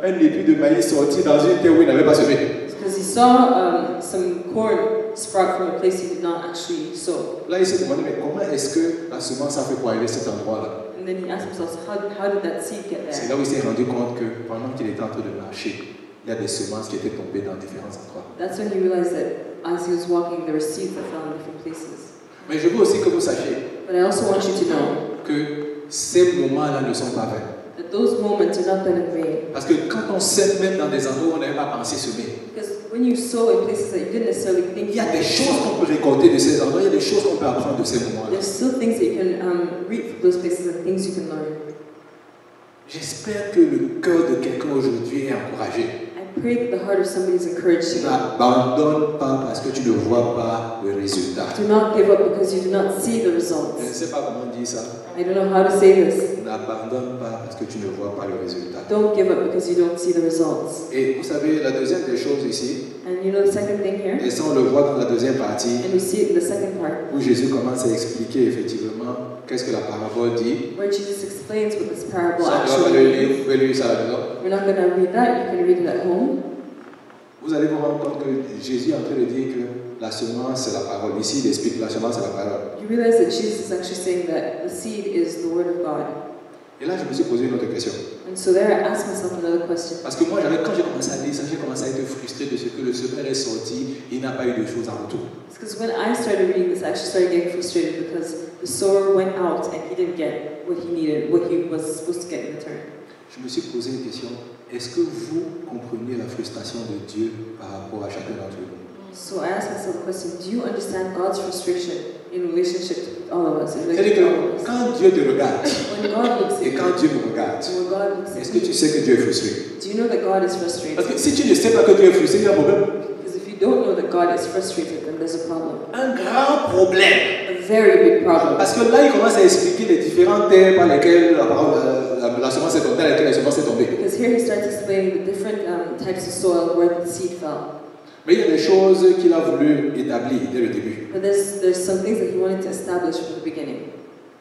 un épi de maïs sortir dans une terre où il n'avait pas semé. because he saw some corn sprout from a place he did not actually sow. Là, il s'est demandé, mais comment est-ce que la semence a fait pour arriver à cet endroit-là? And then he asked himself, so how did that seed get C'est there? là où il s'est rendu compte que pendant qu'il était en train de marcher, il y a des semences qui étaient tombées dans différents endroits. That's when he realized that as he was walking, there were seeds that fell in different places. Mais je veux aussi que vous sachiez But I also want you to know que ces moments-là ne sont pas vains. that those moments are not done in vain. Parce que quand on sème même dans des endroits où on n'avait pas pensé semer, Because when you sow in places that you didn't necessarily think il y a you des would choses sow, qu'on peut récolter de ces endroits, il y a des choses qu'on peut apprendre de ces moments-là. there's still things that you can reap from those places and things you can learn. J'espère que le cœur de quelqu'un aujourd'hui est encouragé. I pray that the heart of somebody is encouraged to N'abandonne pas parce que tu ne vois pas le résultat. do not give up because you do not see the Je ne results. sais pas comment dire ça. I don't know how to say this. N'abandonne pas parce que tu ne vois pas le résultat. Don't give up because you don't see the results. Et vous savez, la deuxième des choses ici, And you know the second thing here? et ça on le voit dans la deuxième partie, And we see it in the second part, où Jésus commence à expliquer effectivement qu'est-ce que la parabole dit. where Jesus explains what this parable Ça, on va pas le actually lire, means. vous pouvez lire ça à la maison. We're not going to read that. You can read it at home. Vous allez vous rendre compte que Jésus est en train de dire que la semence c'est la parole. Ici, il explique que la semence c'est la parole. You realize that Jesus is actually saying that the seed is the word of God. Et là, je me suis posé une autre question. And so there I asked myself another question. Parce que moi, quand j'ai commencé à lire ça, j'ai commencé à être frustré de ce que le semeur est sorti, il n'a pas eu de choses en retour. It's because when I started reading this, I actually started getting frustrated because the sower went out and he didn't get what he needed, what he was supposed to get in return. Je me suis posé une question. Est-ce que vous comprenez la frustration de Dieu par rapport à chacun d'entre nous? So I asked myself the question, do you understand God's frustration in relationship with all of us? In C'est-à-dire relationship to all of que us? quand Dieu te regarde, When God looks at et you, quand Dieu me regarde, when God looks est-ce at que tu you, sais que Dieu est frustré? do you know that God is Parce frustrated? que si tu ne sais pas que Dieu est frustré, il y a un problème. Because if you don't know that God is frustrated, then there's a problem. Un grand problème. A very big problem. Parce que là, il commence à expliquer les différentes terres par lesquelles la semence est tombée, dans lesquelles la semence est tombée. Because here he starts explaining the different types of soil where the seed fell. Mais il y a des choses qu'il a voulu établir dès le début. But there's some things that he wanted to establish from the beginning.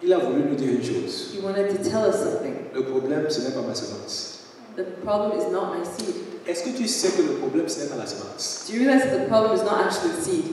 Il a voulu nous dire une chose. He wanted to tell us something. Le problème, ce n'est pas ma semence. The problem is not my seed. Est-ce que tu sais que le problème, ce n'est pas la semence? Do you realize that the problem is not actually the seed?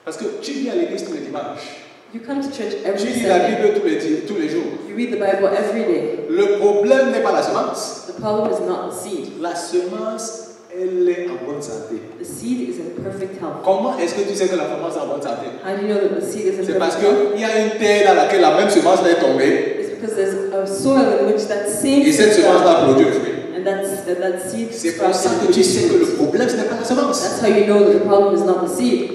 Parce que tu viens à l'église tous les dimanches. You come to church Tu every lis la Sunday. Bible tous les jours. You read the Bible every day. Le problème n'est pas la semence. The problem is not the seed. La semence, elle est en bonne santé. The seed is in perfect health. Comment est-ce que tu sais que la semence est en bonne santé? How do you know that the seed is in C'est parce perfect health? qu'il y a une terre dans laquelle la même semence est tombée It's because there's a soil in which that same et cette seed semence fell. va produire le fruit. And that seed C'est pour ça que tu sais que le problème, ce n'est pas la semence. That's how you know that the problem is not the seed.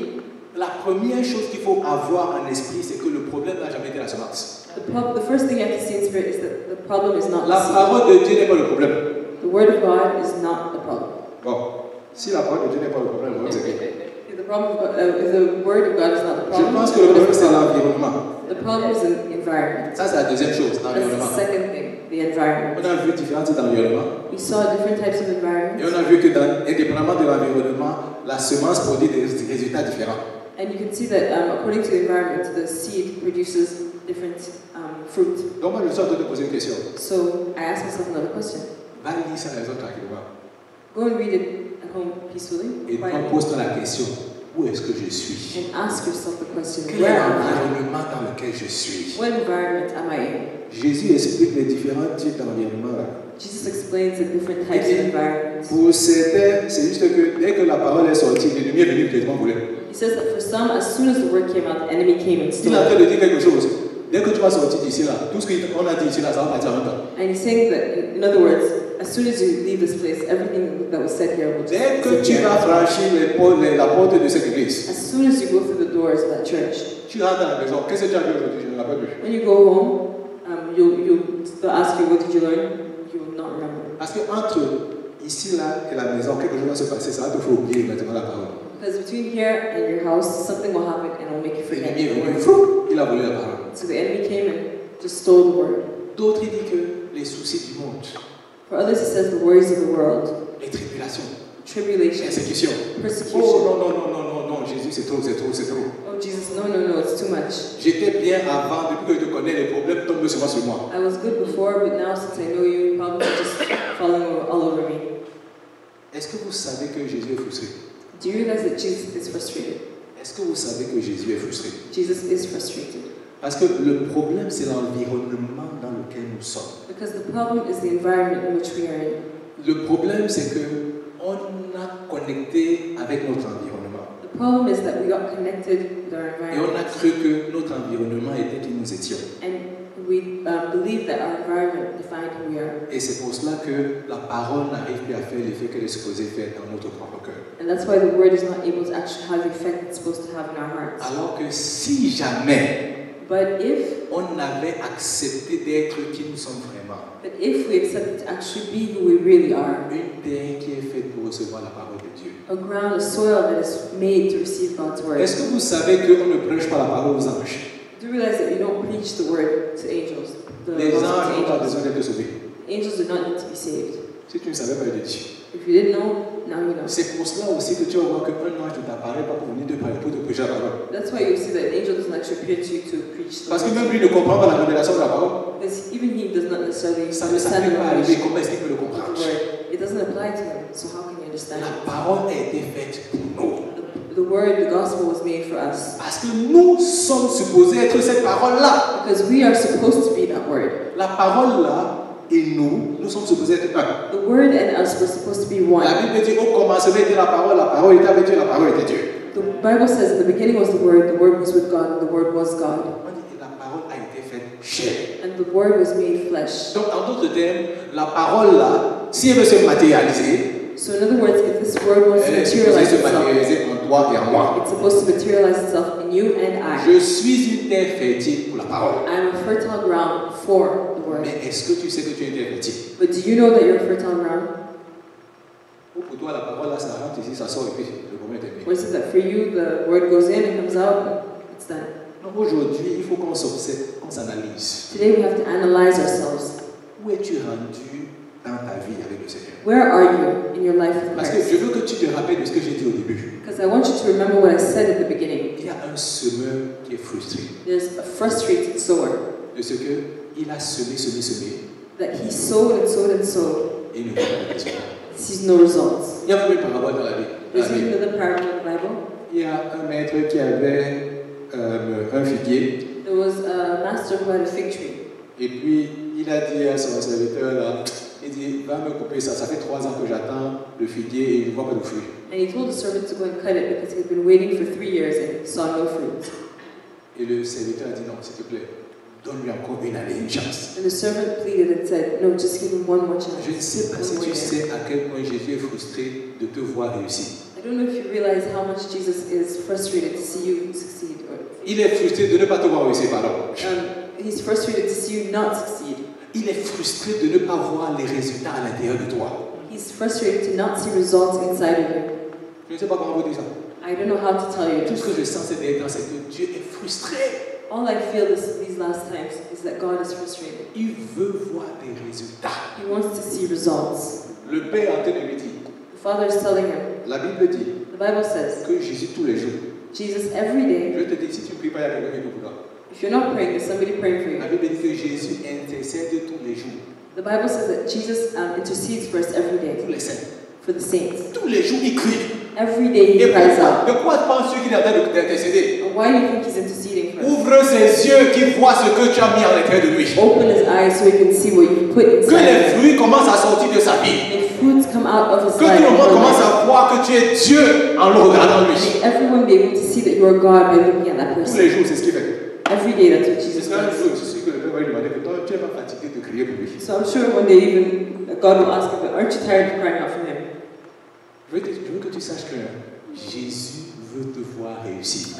La première chose qu'il faut avoir en esprit, c'est que le problème n'a jamais été la semence. The first thing you have to see in spirit is that the problem is not La the seed. parole de Dieu n'est pas le problème. The word of God is not the problem. Bon, si la parole de Dieu n'est pas le problème, c'est que If the problem, if the word of God is not the je problem, pense que le problème c'est l'environnement. the problem is the environment. Ça c'est la deuxième chose, That's the l'environnement. second thing, the environment. On a vu différents types d'environnement. We saw different types of Et environments, on a vu que indépendamment de l'environnement, la semence produit des résultats différents. and you can see that according to the environment, the seed produces different fruit. Donc moi je suis en train de te poser une question. So I asked myself another question. Va lire ça à la maison tranquillement. Go and read it at home peacefully, Et toi quietly, pose-toi la question, où est-ce que je suis? and ask yourself the question, Quel est where am I? l'environnement dans lequel je suis? What environment am I in? Jésus explique les différents types d'environnement là. Jesus explains the different types of environments. Pour certains, c'est juste que dès que la parole est sortie, l'ennemi est venu directement voler. He says that for some, as soon as the word came out, the enemy came and Il est en stole train it. de dire quelque chose. Dès que tu vas sortir d'ici là, tout ce qu'on a dit ici là, ça va partir en même temps. And he's saying that, in other words, as soon as you leave this place, everything that was said here will Dès que just tu vas disappear. franchir la porte de cette église, As soon as you go through the doors of that church, tu rentres à la maison. Qu'est-ce que tu as vu aujourd'hui? Je ne me rappelle plus. when you go home, they'll ask you, what did you learn? You will not remember. Parce que entre ici là et la maison, quelque chose va se passer, ça va te faire oublier maintenant la parole. Because between here and your house, something will happen and it'll make you forget L'ennemi est the venu, word. fou, il a volé la parole. So the enemy came and just stole the word. D'autres ils disent que les soucis du monde, For others, he says the worries of the world, les tribulations, les tribulation, persécutions. Oh persecution. non, non, non, non, non, non, Jésus c'est trop, c'est trop, c'est trop. Oh Jesus, no, it's too much. J'étais bien avant, depuis que je te connais, les problèmes tombent seulement sur moi. I was good before, but now since I know you, problems are just falling all over me. Est-ce que vous savez que Jésus est frustré? Do you realize that Jesus is frustrated? Est-ce que vous savez que Jésus est frustré? Jesus is frustrated. Parce que le problème, c'est l'environnement dans lequel nous sommes. Because the problem is the environment in which we are in. Le problème, c'est que on a connecté avec notre environnement. The problem is that we got connected with our Et on a environment. cru que notre environnement était qui nous étions. And we believe that our environment defined who we are. Et c'est pour cela que la parole n'arrive plus à faire l'effet qu'elle est supposée faire dans notre propre cœur. And that's why the word is not able to actually have the effect it's supposed to have in our hearts. Alors que si jamais But if on avait accepté d'être qui nous sommes vraiment, we accept to actually be who we really are, une terre qui est faite pour recevoir la parole de Dieu. a ground, a soil that is made to receive God's word. Est-ce que vous savez qu'on ne prêche pas la parole aux anges? Do you realize that you don't preach the word to angels? The Les gospel anges to n'ont pas angels. besoin d'être sauvés. Angels do not need to be saved. Si tu ne savais pas, je te dis. If you didn't know, now you know. C'est pour cela aussi que tu vas voir qu'un ange ne t'apparaît pas pour venir te parler, pour te prêcher la parole. That's why you see that an angel doesn't actually appear to you to preach the Parce que word. même lui ne comprend pas la révélation de la parole. Because even he does not necessarily Ça ne understand s'applique the pas à lui. revelation Comment est-ce qu'il peut le of comprendre? the word. It doesn't apply to him, so how can you understand La it? parole a été faite pour nous. The word, the gospel was made for us. Parce que nous sommes supposés être cette parole-là. Because we are supposed to be that word. La parole-là et nous sommes supposés être un. The word and us were supposed to be one. La Bible dit au commencement était la parole était avec Dieu, la parole était Dieu. The Bible says in the beginning was the word was with God, and the word was God. On dit que la parole a été faite chair. And the word was made flesh. Donc en d'autres termes, la parole-là, si elle veut se matérialiser, So in other words, if this word wants to elle est supposée materialize se itself, matérialiser en toi et en moi. it's supposed to materialize itself in you and I. Je suis une terre fertile pour la parole. I am a fertile ground for the word. Mais est-ce que tu sais que tu es une terre fertile? But do you know that you're a fertile ground? Ou pour toi, la parole là, ça rentre ici, ça sort et puis le problème est terminé. Or is it that for you, the word goes in and comes out, and it's done? Donc aujourd'hui, il faut qu'on s'observe, qu'on s'analyse. Today we have to analyze ourselves. Où es-tu rendu dans ta vie avec le Seigneur? Where are you in your life with Parce que Christ? je veux que tu te rappelles de ce que j'ai dit au début. Because I want you to remember what I said at the beginning. Il y a un semeur qui est frustré There's a frustrated sower de ce qu'il a semé, that he sowed and sowed and sowed. et il ne voit pas de résultat. Sees no results. Il y a même une parabole dans la Bible. There's even another parable in the Bible. Il y a un maître qui avait un figuier There was a master who had a fig tree. et puis il a dit à son serviteur là, il dit va me couper ça, ça fait 3 ans que j'attends le figuier et il ne voit pas de fruits. And he told the servant to go and cut it because he had been waiting for 3 years and saw no fruit. Et le serviteur a dit non, s'il te plaît, donne-lui encore une année, une chance. And the servant pleaded and said, no, just give him one more chance. Je ne sais pas si One more tu year. sais à quel point Jésus est frustré de te voir réussir. I don't know if you realize how much Jesus is frustrated to see you succeed. Il est frustré de ne pas te voir réussir, pardon. He's frustrated to see you not succeed. Il est frustré de ne pas voir les résultats à l'intérieur de toi. He's frustrated to not see results inside of you. Je ne sais pas comment vous dire ça. I don't know how to tell you. Tout ce que je sens ces derniers temps, c'est que Dieu est frustré. All I feel these last times is that God is frustrated. Il veut voir des résultats. He wants to see results. Le Père est en train de lui dire, The Father is telling him, la Bible dit the Bible says, que Jésus tous les jours. Jesus every day, Je te dis, si tu ne pries pas, il y a quelqu'un qui est pour toi. if you're not praying, there's somebody praying for La you. Bible dit que Jésus intercède tous les jours. The Bible says that Jesus intercedes for us every Pour day, les saints. for the saints. Tous les jours, il crie. Every day he Et cries pourquoi, out. de quoi penses-tu qu'il est en train d'intercéder? And why do you think he's interceding for us? Ouvre ses yeux, qu'il voit ce que tu as mis en l'intérieur de lui. Open his eyes so he can see what you put Que les inside. fruits commencent à sortir de sa vie. May fruits come out of his Que life. tout le and monde your commence life. à voir que tu es Dieu en le regardant lui. May everyone be able to see that you are God by looking at that Tous person. les jours, c'est ce qu'il fait. Every day, that's what C'est Jesus ce qu'un does. jour, je suis sûr que le Père va lui demander que toi, tu es pas fatigué de crier pour lui. So I'm sure one day even God will ask him, but aren't you tired of crying out for him? Je veux que tu saches que Jésus veut te voir réussir.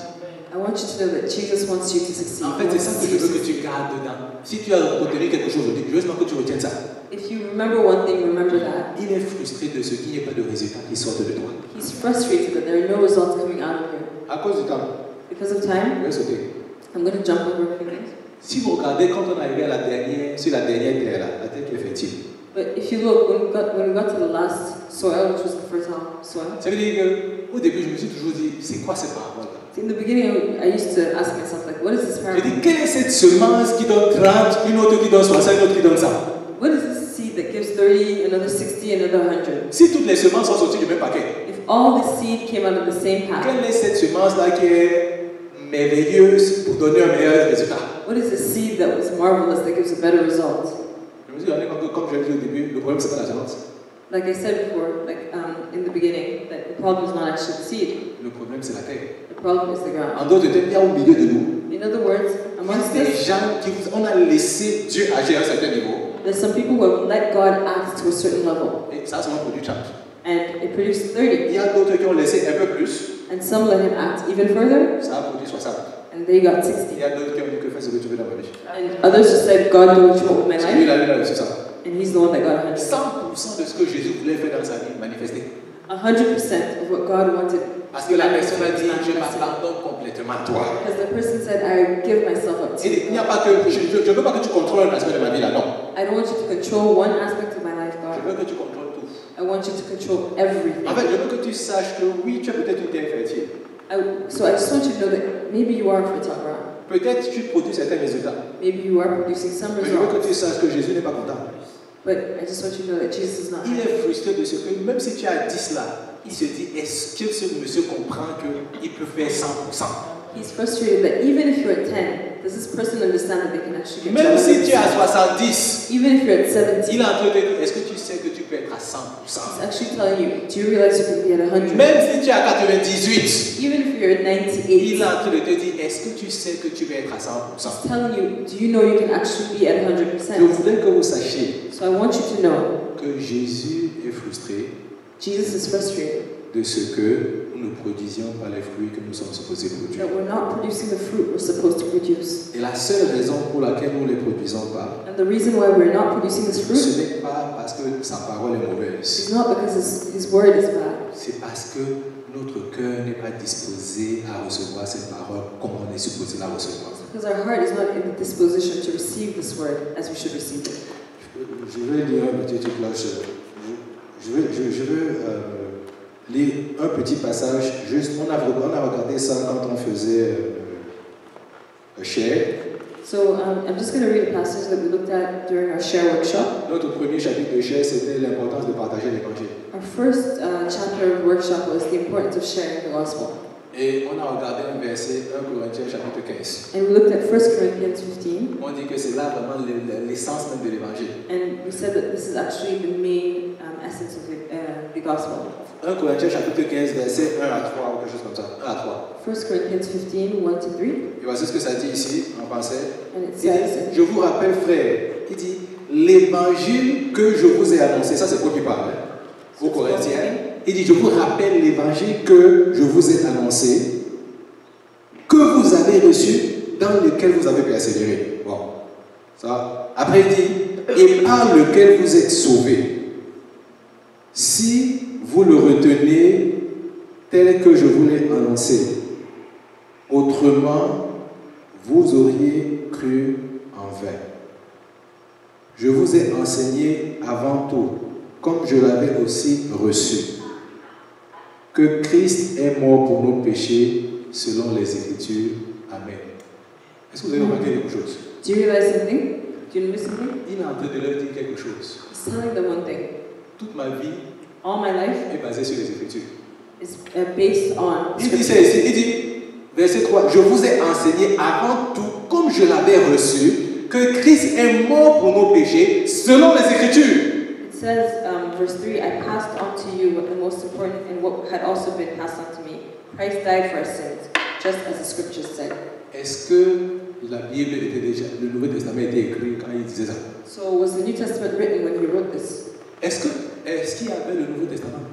I want you to know that Jesus wants you to succeed. En fait, c'est ça que je veux que tu gardes dedans. Si tu as retenu quelque chose aujourd'hui, je veux seulement que tu retiennes ça. If you remember one thing, remember that. Il est frustré de ce qu'il n'y ait pas de résultats qui sortent de toi. He's frustrated that there are no results coming out of you. À cause du temps, Because of je time, vais sauter. I'm going to jump over a few things. Si vous regardez quand on est arrivé à sur la dernière terre, là, la terre qui est fertile, But if you look, when we got to the last soil, which was the fertile soil, ça veut dire qu'au début, je me suis toujours dit, c'est quoi cette parole-là? in the beginning, I used to ask myself, like, what is this Je parable? dis, quelle est cette semence qui donne 30, une autre qui donne 60, une autre qui donne 100? What is this seed that gives 30, another 60, another 100? Si toutes les semences sont sorties du même paquet, If all the seed came out of the same path, quelle est cette semence-là qui est merveilleuse pour donner un meilleur résultat? what is the seed that was marvelous that gives a better result? Je me suis dit, comme je l'ai dit au début, le problème, c'est pas la semence. Like I said before, in the beginning, that the problem is not actually the seed. Le problème, c'est la terre. The problem is the ground. En d'autres termes, il y a au milieu de nous, In other words, il y amongst a des us, gens qui on a laissé Dieu agir à un certain niveau. there's some people who have let God act to a certain level, Et ça, c'est un produit change. and it produced 30, Il y a d'autres qui ont laissé un peu plus. and some let him act even further, Ça a produit 60. and they got Il 60. y a d'autres qui ont dit que fais ce que tu veux dans ma vie. And others just said, God, do what you want with my C'est lui, life, il a reçu ça. and he's the one that got 100. 100% de ce que Jésus voulait faire dans sa vie manifester. 100% of what God wanted. Parce que la personne a dit, je Because m'abandonne complètement à toi. the person said, I give myself up to Il you. n'y a pas que, je ne veux pas que tu contrôles un aspect de ma vie là, non. I don't want you to control one aspect of my life, Je God. veux que tu contrôles tout. I want you to control everything. En fait, je veux que tu saches que oui, tu as peut-être une terre fertile. So I just want you to know that maybe you are fertile ground. Peut-être tu produis certains résultats. Maybe you are producing some Mais je veux que results. tu saches que Jésus n'est pas content. But I just want you to know that Jesus is not Il happy. est frustré de ce que, même si tu as 10 là, il se dit, est-ce que ce monsieur comprend qu'il peut faire 100%? He's frustrated that even if you're at 10, does this person understand that they can actually get Même si tu es à 100%? 70, Even if you're at 70, il est en train de te dire, est-ce que tu sais que tu peux être à 100%? he's actually telling you, do you realize you can be at 100? Même si tu es à 98, Even if you're at il 98, est en train de te dire, est-ce que tu sais que tu peux être à 100%? he's telling you, do you know you can actually be at Je 100%? voudrais que vous sachiez So I want you to know, que Jésus est frustré Jesus is frustrated de ce que nous ne produisions pas les fruits que nous sommes supposés produire. that we're not producing the fruit we're supposed to produce. Et la seule raison pour laquelle nous ne les produisons pas, And the reason why we're not producing this fruit ce n'est pas parce que sa parole est mauvaise. is not because his word is bad. C'est parce que notre cœur n'est pas disposé à recevoir cette parole comme on est supposé la recevoir. Because our heart is not in the disposition to receive this word as we should receive it. Je vais lire un petit truc là. Je veux lire un petit passage. Juste, on a regardé ça quand on faisait share. So I'm just going to read a passage that we looked at during our share workshop. Notre premier chapitre de share, c'était l'importance de partager l'évangile. Our first chapter of workshop was the importance of sharing the gospel. Et on a regardé un verset, 1 Corinthiens chapitre 15. And we looked at 1 Corinthians 15, On dit que c'est là vraiment l'essence même de l'évangile. and we said that this is actually the main essence of the gospel. 1 Corinthiens chapitre 15, verset 1 à 3, ou quelque chose comme ça. 1 à 3. 1 Corinthians 15, 1 to 3, Et voici ce que ça dit ici, en français. and it Il dit, says, je vous rappelle, frère, il dit, l'évangile que je vous ai annoncé, ça c'est Paul qui parle, aux Corinthiens. Il dit, je vous rappelle l'évangile que je vous ai annoncé, que vous avez reçu, dans lequel vous avez persévéré. Bon, ça. Après il dit, et par lequel vous êtes sauvés. si vous le retenez tel que je vous l'ai annoncé. Autrement, vous auriez cru en vain. Je vous ai enseigné avant tout, comme je l'avais aussi reçu, que Christ est mort pour nos péchés selon les Écritures. Amen. Est-ce que vous avez remarqué quelque chose? Do you realize something? Do you notice something? Il est en train de leur dire quelque chose. He's telling them one thing. Toute ma vie All my life est basée sur les Écritures. is based on Il dit ça scripture. ici, il dit, verset 3, je vous ai enseigné avant tout, comme je l'avais reçu, que Christ est mort pour nos péchés selon les Écritures. It says, verse 3, I passed on to you what the most important and what had also been passed on to me. Christ died for our sins, just as the scriptures said. Est-ce que la Bible était déjà, le Nouveau Testament était écrit quand il disait ça? So was the New Testament written when he wrote this? Est-ce qu'il y avait le Nouveau Testament?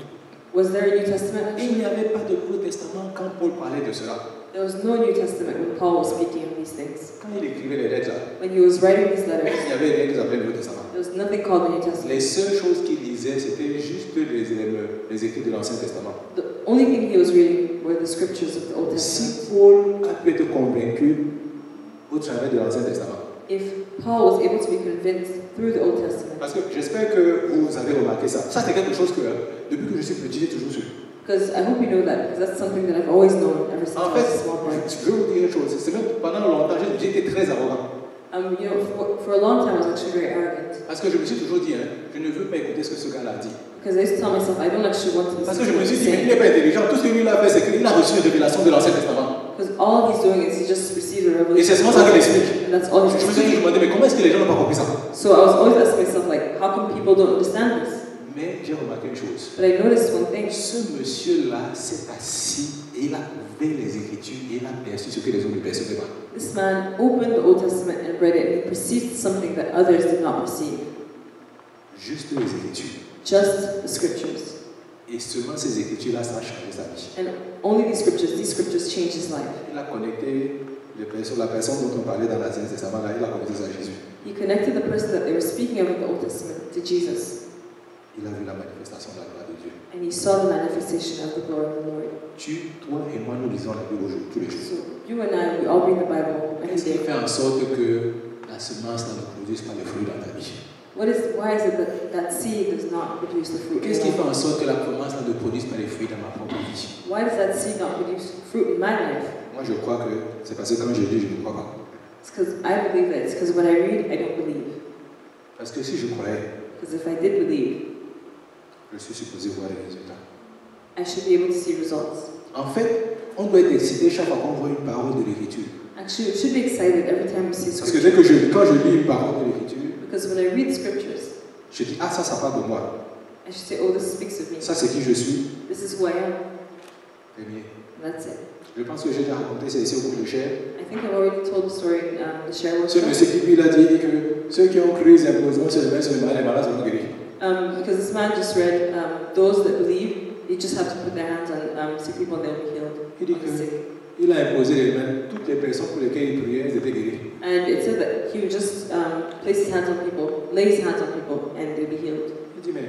Was there a New Testament? Il n'y avait pas de Nouveau Testament quand Paul parlait de cela. There was no New Testament when Paul was speaking of these things. Quand il écrivait les lettres là, When he was writing these il letters, n'y avait rien qui s'appelait le Nouveau Testament. there was nothing called the New Testament. Les seules choses qu'il lisait, c'était juste les écrits de l'Ancien Testament. The only thing he was reading were the scriptures of the Old Si Testament. Paul a pu être convaincu au travers de l'Ancien Testament, If Paul was able to be convinced through the Old Testament, parce que j'espère que vous avez remarqué ça. Ça, c'est quelque chose que, depuis que je suis petit, j'ai toujours su. because I hope you know that, because that's something that I've always known ever since I En was fait, a small boy. je veux vous dire une chose. C'est même pendant longtemps, j'ai été très arrogant. You know, for a long time I was actually very arrogant, Parce que je me suis toujours dit, je ne veux pas écouter ce que ce gars-là dit. because I used to tell myself I don't actually want to Parce listen que je to me what suis he's dit, mais il saying, n'est pas intelligent. Tout ce que lui a fait, c'est qu'il a reçu une révélation de l'Ancien Testament. because all he's doing is he just received a Et c'est revelation, seulement ça qu'il explique. and that's all Je he's me suis toujours saying. demandé, mais comment est-ce que les gens n'ont pas compris ça? So I was always asking myself, like, how come people don't understand this? Mais j'ai remarqué une chose. But I noticed one thing. Ce monsieur-là s'est assis et il a ouvert les Écritures et il a perçu ce que les autres ne percevaient pas. This man opened the Old Testament and read it, and he perceived something that others did not perceive. Juste les Écritures. Just the scriptures. Et seulement ces Écritures-là, ça a changé sa vie. And only these scriptures changed his life. Il a connecté la personne dont on parlait dans l'Ancien Testament, là, il a connecté ça à Jésus. He connected the person that they were speaking of in the Old Testament to Jesus. Il a vu la manifestation de la gloire de Dieu. And he saw the manifestation of the glory of the Lord. Toi et moi, nous lisons la Bible tous les jours. So you and I, we all read the Bible every Qu'est-ce qui day. fait en sorte que la semence ne produise pas les fruits dans ta vie? Why is it that seed does not produce the fruit? in Qu'est-ce qui your fait en life? sorte que la semence ne produise pas les fruits dans ma propre vie? Why does that seed not produce fruit in my life? Moi, je crois que c'est parce que quand je lis, je ne crois pas. It's because I believe it. It's because when I read, I don't believe. Parce que si je croyais, Because if I did believe, je suis supposé voir les résultats. I should be able to see results. En fait, on doit être excité chaque fois qu'on voit une parole de l'Écriture. Actually, we should be excited every time we see Parce que dès scripture. que quand je lis une parole de l'Écriture, Because when I read the scriptures, je dis, ah, ça parle de moi. I should say, oh, this speaks of me. Ça, c'est qui je suis. This is who I am. Premier. And that's it. Je pense que j'ai déjà raconté ça ici au cours de chair. I think I've already told the story in the share Ce workshop. monsieur qui lui a dit que ceux qui ont cru, ils imposeront sur les mains sur les malades, les malades seront guéris. Because this man just read, those that believe, you just have to put their hands on sick people and they'll be healed. Il dit On the sick. qu'il a imposé les mains, toutes les personnes pour lesquelles il priait, elles étaient guéries. And it said that he would just place his hands on people, lay his hands on people, and they'd be healed. Il dit, mais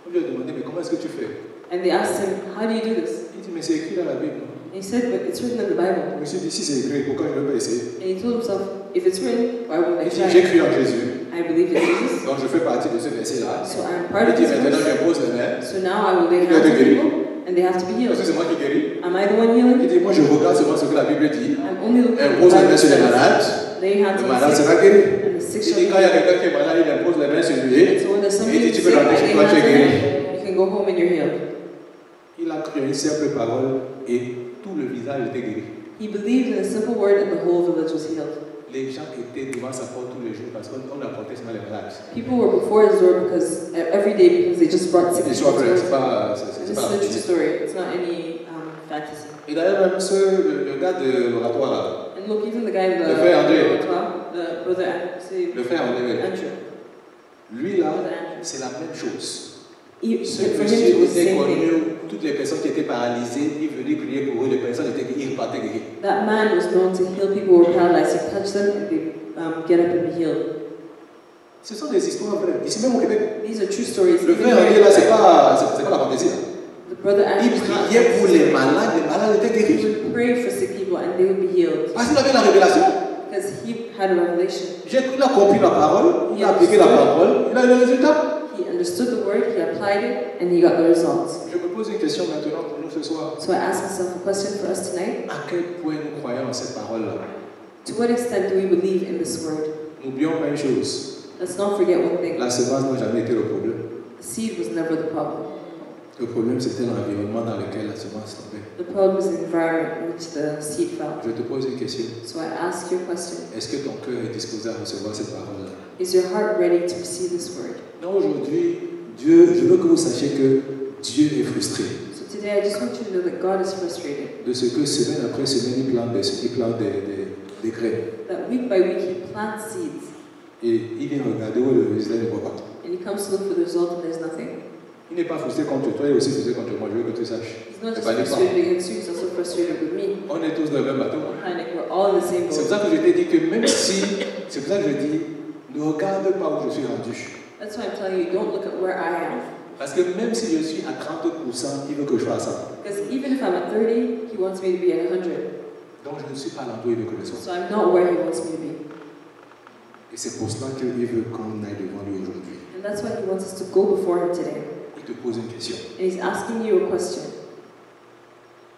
on lui a demandé, mais comment est-ce que tu fais? And they asked him, how do you do this? Il dit, mais c'est écrit dans la Bible. And he said, but it's written in the Bible. Je me suis dit, si c'est écrit, pourquoi je ne vais pas essayer? And he told himself, if it's written, why wouldn't I Il dit, j'ai try? cru en Jésus, I believe in Jesus, donc je fais partie de ce verset-là. so I'm part Il of dit, this maintenant verse. j'impose les mains, So now I will lay Il doit hands on être guéri. people, and they have to be parce healed. que c'est moi qui guéris. Am I the one Il healing? dit, moi je regarde seulement ce que la Bible dit. I'm only looking at the Impose les mains Bible sur les says, malades, lay hands le on malade the sick, sera guéri. and the sick Il shall dit, be quand il y a healed. quelqu'un qui est malade, il impose les mains sur lui. So when there's Il somebody dit, who's tu sick, peux I rentrer chez lay toi, tu es hands on guéri. them, you can go home and you're healed. Il a cru à une simple parole et tout le visage était guéri. He believed in a simple word and the whole village was healed. Les gens étaient devant sa porte tous les jours parce qu'on apportait seulement les malades. People were before his door because every day because they just brought sick C'est people to vrai, him. c'est pas And c'est this pas is a true la story. It's not any fantasy. Et d'ailleurs, même le gars de l'oratoire là, And look, even the guy in the Le frère André. the brother say le frère André, Andrew. lui là, Brother Andrew. c'est la même chose. For Ce him, monsieur it was the était same thing. connu, toutes les personnes qui étaient paralysées, il venait prier pour eux, les personnes étaient guéries, ils repartaient guéries. That man was known to heal people who were paralyzed. He touched them and they get up and be healed. Ce sont des histoires vraies. Ici même au Québec, These are true stories. le Even frère André here, là, c'est pas plaisir. The brother Il Andrew was not priait pour les malades étaient He guéris. would pray for sick people and they would be healed Parce qu'il avait la révélation. because he had a revelation. Il a compris la parole, il a appliqué la parole, il a eu le résultat. He understood the word, he applied it, and he got the results. Je me pose une question maintenant pour nous ce soir. So I asked myself a question for us tonight. À quel point nous croyons en cette parole-là? To what extent do we believe in this word? N'oublions pas une chose. Let's not forget one thing. La semence n'a jamais été le problème. The seed was never the problem. Le problème, c'était l'environnement dans lequel la semence tombait. The problem was the environment in which the seed fell. Je te pose une question. So I ask you a question. Est-ce que ton cœur est disposé à recevoir cette parole-là? Is your heart ready to receive this word? Non, aujourd'hui, Dieu, je veux que vous sachiez que Dieu est frustré So today I just want you to know that God is frustrated. de ce que semaine après semaine, il plante des graines. That week by week he plants seeds Et il vient regarder où le résultat ne voit pas. and he comes to look for the result and there's nothing. Il n'est pas frustré contre toi, il est aussi frustré contre moi. Je veux que tu saches. He's not C'est just pas des frustrated against you, he's also frustrated with me. On est tous dans le même bateau. Panic, we're all in the same C'est pour boat. ça que je t'ai dit que même si, c'est pour ça que je dis, ne regarde pas où je suis rendu. That's why I'm telling you, don't look at where I am. Parce que même si je suis à 30%, il veut que je fasse ça. Because even if I'm at 30, he wants me to be at 100. Donc je ne suis pas à l'endroit où il veut que je sois. So I'm not where he wants me to be. Et c'est pour cela qu'il veut qu'on aille devant lui aujourd'hui. And that's why he wants us to go before him today. Il te pose une question. And he's asking you a question.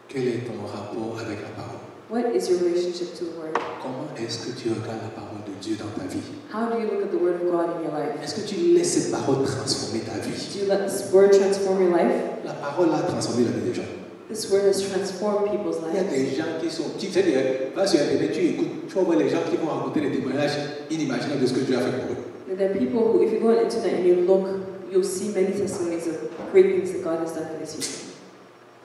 Quel est ton rapport avec la parole? What is your relationship to the word? Comment est-ce que tu regardes la parole de Dieu dans ta vie? How do you look at the word of God in your life? Est-ce que tu laisses cette parole transformer ta vie? Do you let this word transform your life? La parole a transformé la vie des gens. This word has transformed people's Il y a lives. des gens qui sont... Tu sais, va sur Internet, tu écoutes, tu vas voir les gens qui vont raconter des témoignages inimaginables de ce que Dieu a fait pour eux. And there are people who, if you go on the internet and you look, you'll see many testimonies of great things that God has done for these people.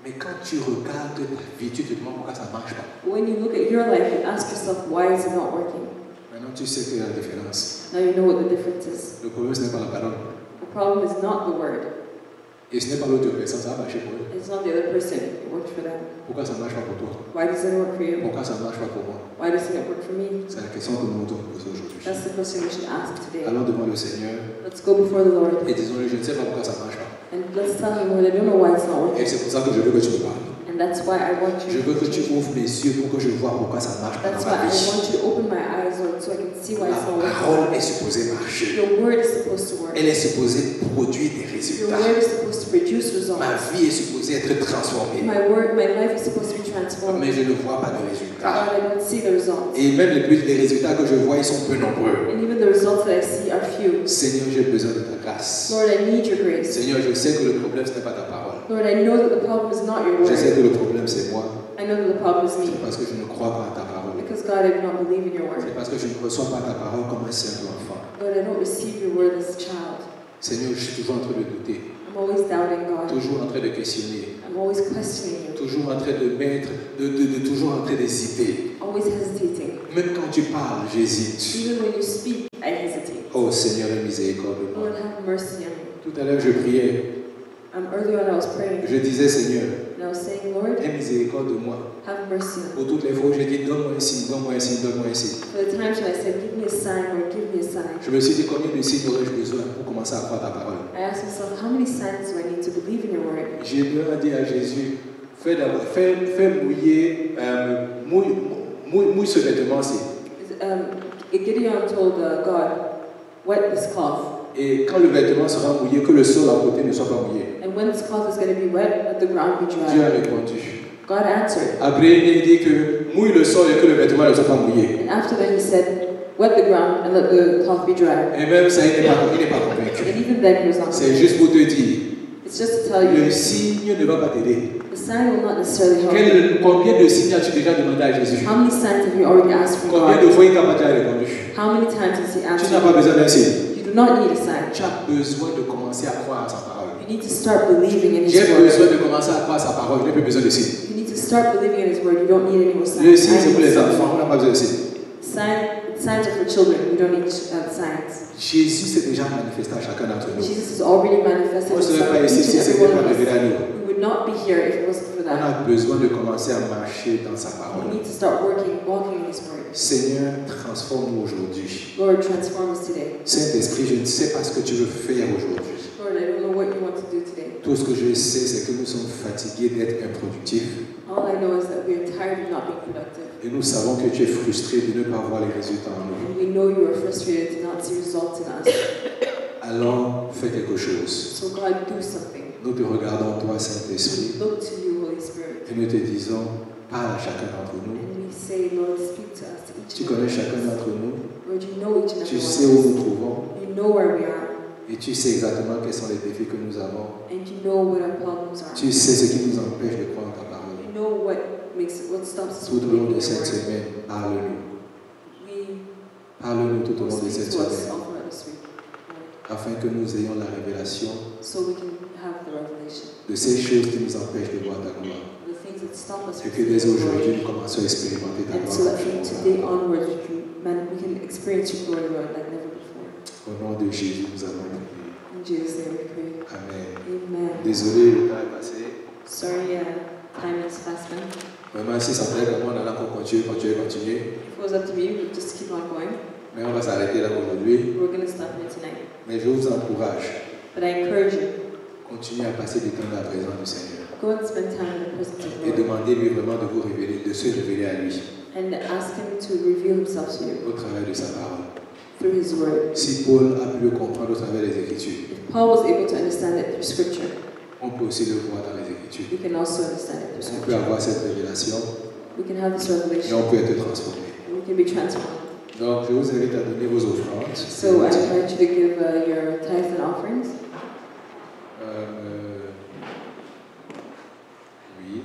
Mais quand tu regardes ta vie, tu te demandes pourquoi ça ne marche pas. But when you look at your life, you ask yourself, why is it not working? Maintenant, tu sais qu'il y a la différence. Now you know what the difference is. Le problème, ce n'est pas la parole. The problem is not the word. Et ce n'est pas l'autre personne, ça va marcher pour eux. It's not the other person. It worked for them. Pourquoi ça ne marche pas pour toi? Why doesn't it work for you? Pourquoi ça ne marche pas pour moi? Why doesn't it work for me? C'est la question que nous devons poser aujourd'hui. That's the question we should ask today. Allons devant le Seigneur Let's go before the Lord et disons-lui, je ne sais pas pourquoi ça ne marche pas. and let's tell him, Lord, I don't know why it's not Et working. c'est pour ça que je veux que tu me parles. And that's why I want Je you veux que tu ouvres mes yeux pour que je vois pourquoi ça ne marche pas That's dans ma why I vie. want you to open my eyes, Lord, so I can see why La it's not parole working. est supposée marcher. Your word is supposed to work. Elle est supposée produire des Your résultats. word is supposed to produce results. Ma vie est supposée être transformée. My life is supposed to be transformed. Mais je ne vois pas de résultats. God, I don't see the results. Et même les résultats que je vois, ils sont peu nombreux. And even the results that I see are few. Seigneur, j'ai besoin de ta grâce. Lord, I need your grace. Seigneur, je sais que le problème, ce n'est pas ta parole. Lord, I know that the problem is not your Je sais word. que le problème, c'est moi. I know that the problem is C'est me. parce que je ne crois pas à ta parole. Because God, I do not believe in your word. C'est parce que je ne reçois pas ta parole comme un simple enfant. Lord, I don't receive your word as a child. Seigneur, je suis toujours en train de douter. I'm always doubting God. Toujours en train de questionner. I'm always questioning you. Toujours en train de mettre, toujours en train d'hésiter. Always hesitating. Même quand tu parles, j'hésite. Even when you speak, I hesitate. Oh Seigneur, aie miséricorde de moi. Lord, have mercy on me. Tout à l'heure, je priais. Earlier when I was praying, Je disais, Seigneur, and I was saying, Lord, aie miséricorde de moi. have mercy on me. Pour toutes les fois où j'ai dit, donne-moi un signe, donne-moi un signe, donne-moi un signe. For the times when I said, give me a sign, Lord, give me a sign. Je me suis dit, combien de signes aurais-je besoin pour commencer à croire ta parole? I asked myself, how many signs do I need to believe in your word? J'ai dit à Jésus, fais mouiller, mouille ce vêtement-ci. Gideon told God, wet this cloth. Et quand le vêtement sera mouillé, que le sol à côté ne soit pas mouillé. And when this cloth is going to be wet, let the ground be Dieu a dry. répondu. God answered. Après, il dit que mouille le sol et que le vêtement ne soit pas mouillé. And after that he said, wet the ground and let the cloth be dry. Et même ça, il n'est pas convaincu. And even then he was not C'est convinced. juste pour te dire, It's just to tell you, le signe ne va pas t'aider. the sign will not necessarily help you. Combien de signes as-tu déjà demandé à Jésus? How many signs have you already asked from Combien God? de fois il t'a pas déjà répondu? How many times has he Tu n'as answered? pas besoin d'un signe. You do not need a sign. Tu as besoin de commencer à croire à sa parole. You need to start believing in J'ai his besoin word. de commencer à croire à sa parole. Je n'ai plus besoin de signe. You need to start believing in his word. You don't need any more Le signe, c'est pour les signs. enfants. On n'a pas besoin de signe. Signs are for children. You don't need signs. Jésus s'est déjà manifesté à chacun d'entre nous. Jesus has already manifested On ne serait himself pas to ici each si and ce every n'était one pas of révélé us. à nous. We would not be here if it wasn't for On that. a besoin de commencer à marcher dans sa We parole. need to start walking in his word. Seigneur, transforme-nous aujourd'hui. Lord, transform us today. Saint-Esprit, je ne sais pas ce que tu veux faire aujourd'hui. Lord, I don't know what you want to do today. Tout ce que je sais, c'est que nous sommes fatigués d'être improductifs. All I know is that we are tired of not being productive. Et nous savons que tu es frustré de ne pas voir les résultats en nous. And we know you are frustrated to not see results in us. Alors, fais quelque chose. So God, do something. Nous te regardons, toi, Saint-Esprit, We look to you, Holy Spirit. et nous te disons, parle à chacun d'entre nous. And we say, Lord, speak to us, to each Tu and connais every chacun one. d'entre nous. Lord, you know each and Tu every sais one où of us. nous trouvons. You know where we are. Et tu sais exactement quels sont les défis que nous avons. And you know what our problems are. Tu sais ce qui nous empêche de croire ta parole. You know what stops us Tout from au long believing de your cette word. semaine, parle-nous. Parle-nous tout au long de Speak cette to us semaine, all throughout this week, Lord, afin que nous ayons la révélation so we can have the revelation. de ces choses qui nous empêchent de voir ta gloire. The things that stop us Et from que dès seeing your aujourd'hui, glory. nous commençons à expérimenter ta And gloire. so that from comme today jamais. onwards we can experience your glory, Lord, like never before. Au nom de Jésus, nous avons prié. In Jesus' name we pray. Amen. Amen. Désolé, le temps est passé. Sorry, time is fast spent. Vraiment, si ça plaît, comment on allait encore continuer. If it was up to me, we would just keep on going. Mais on va s'arrêter là aujourd'hui. We're going to stop here tonight. Mais je vous encourage. But I encourage you, Continuez à passer du temps dans la présence du Seigneur. go and spend time in the presence of the Et Lord. demandez-lui vraiment de vous révéler, de se révéler à lui And ask Him to reveal Himself to you au travers de sa parole. through His Word. Si Paul a pu le comprendre au travers des Écritures, If Paul was able to understand it through Scripture, on peut aussi le voir dans les Écritures. we can also understand it through On peut Scripture. avoir cette révélation We can have this et revelation, on peut être transformé. and we can be transformed. Donc, je vous invite à donner vos offrandes. So I invite you to give your tithes and offerings. Oui.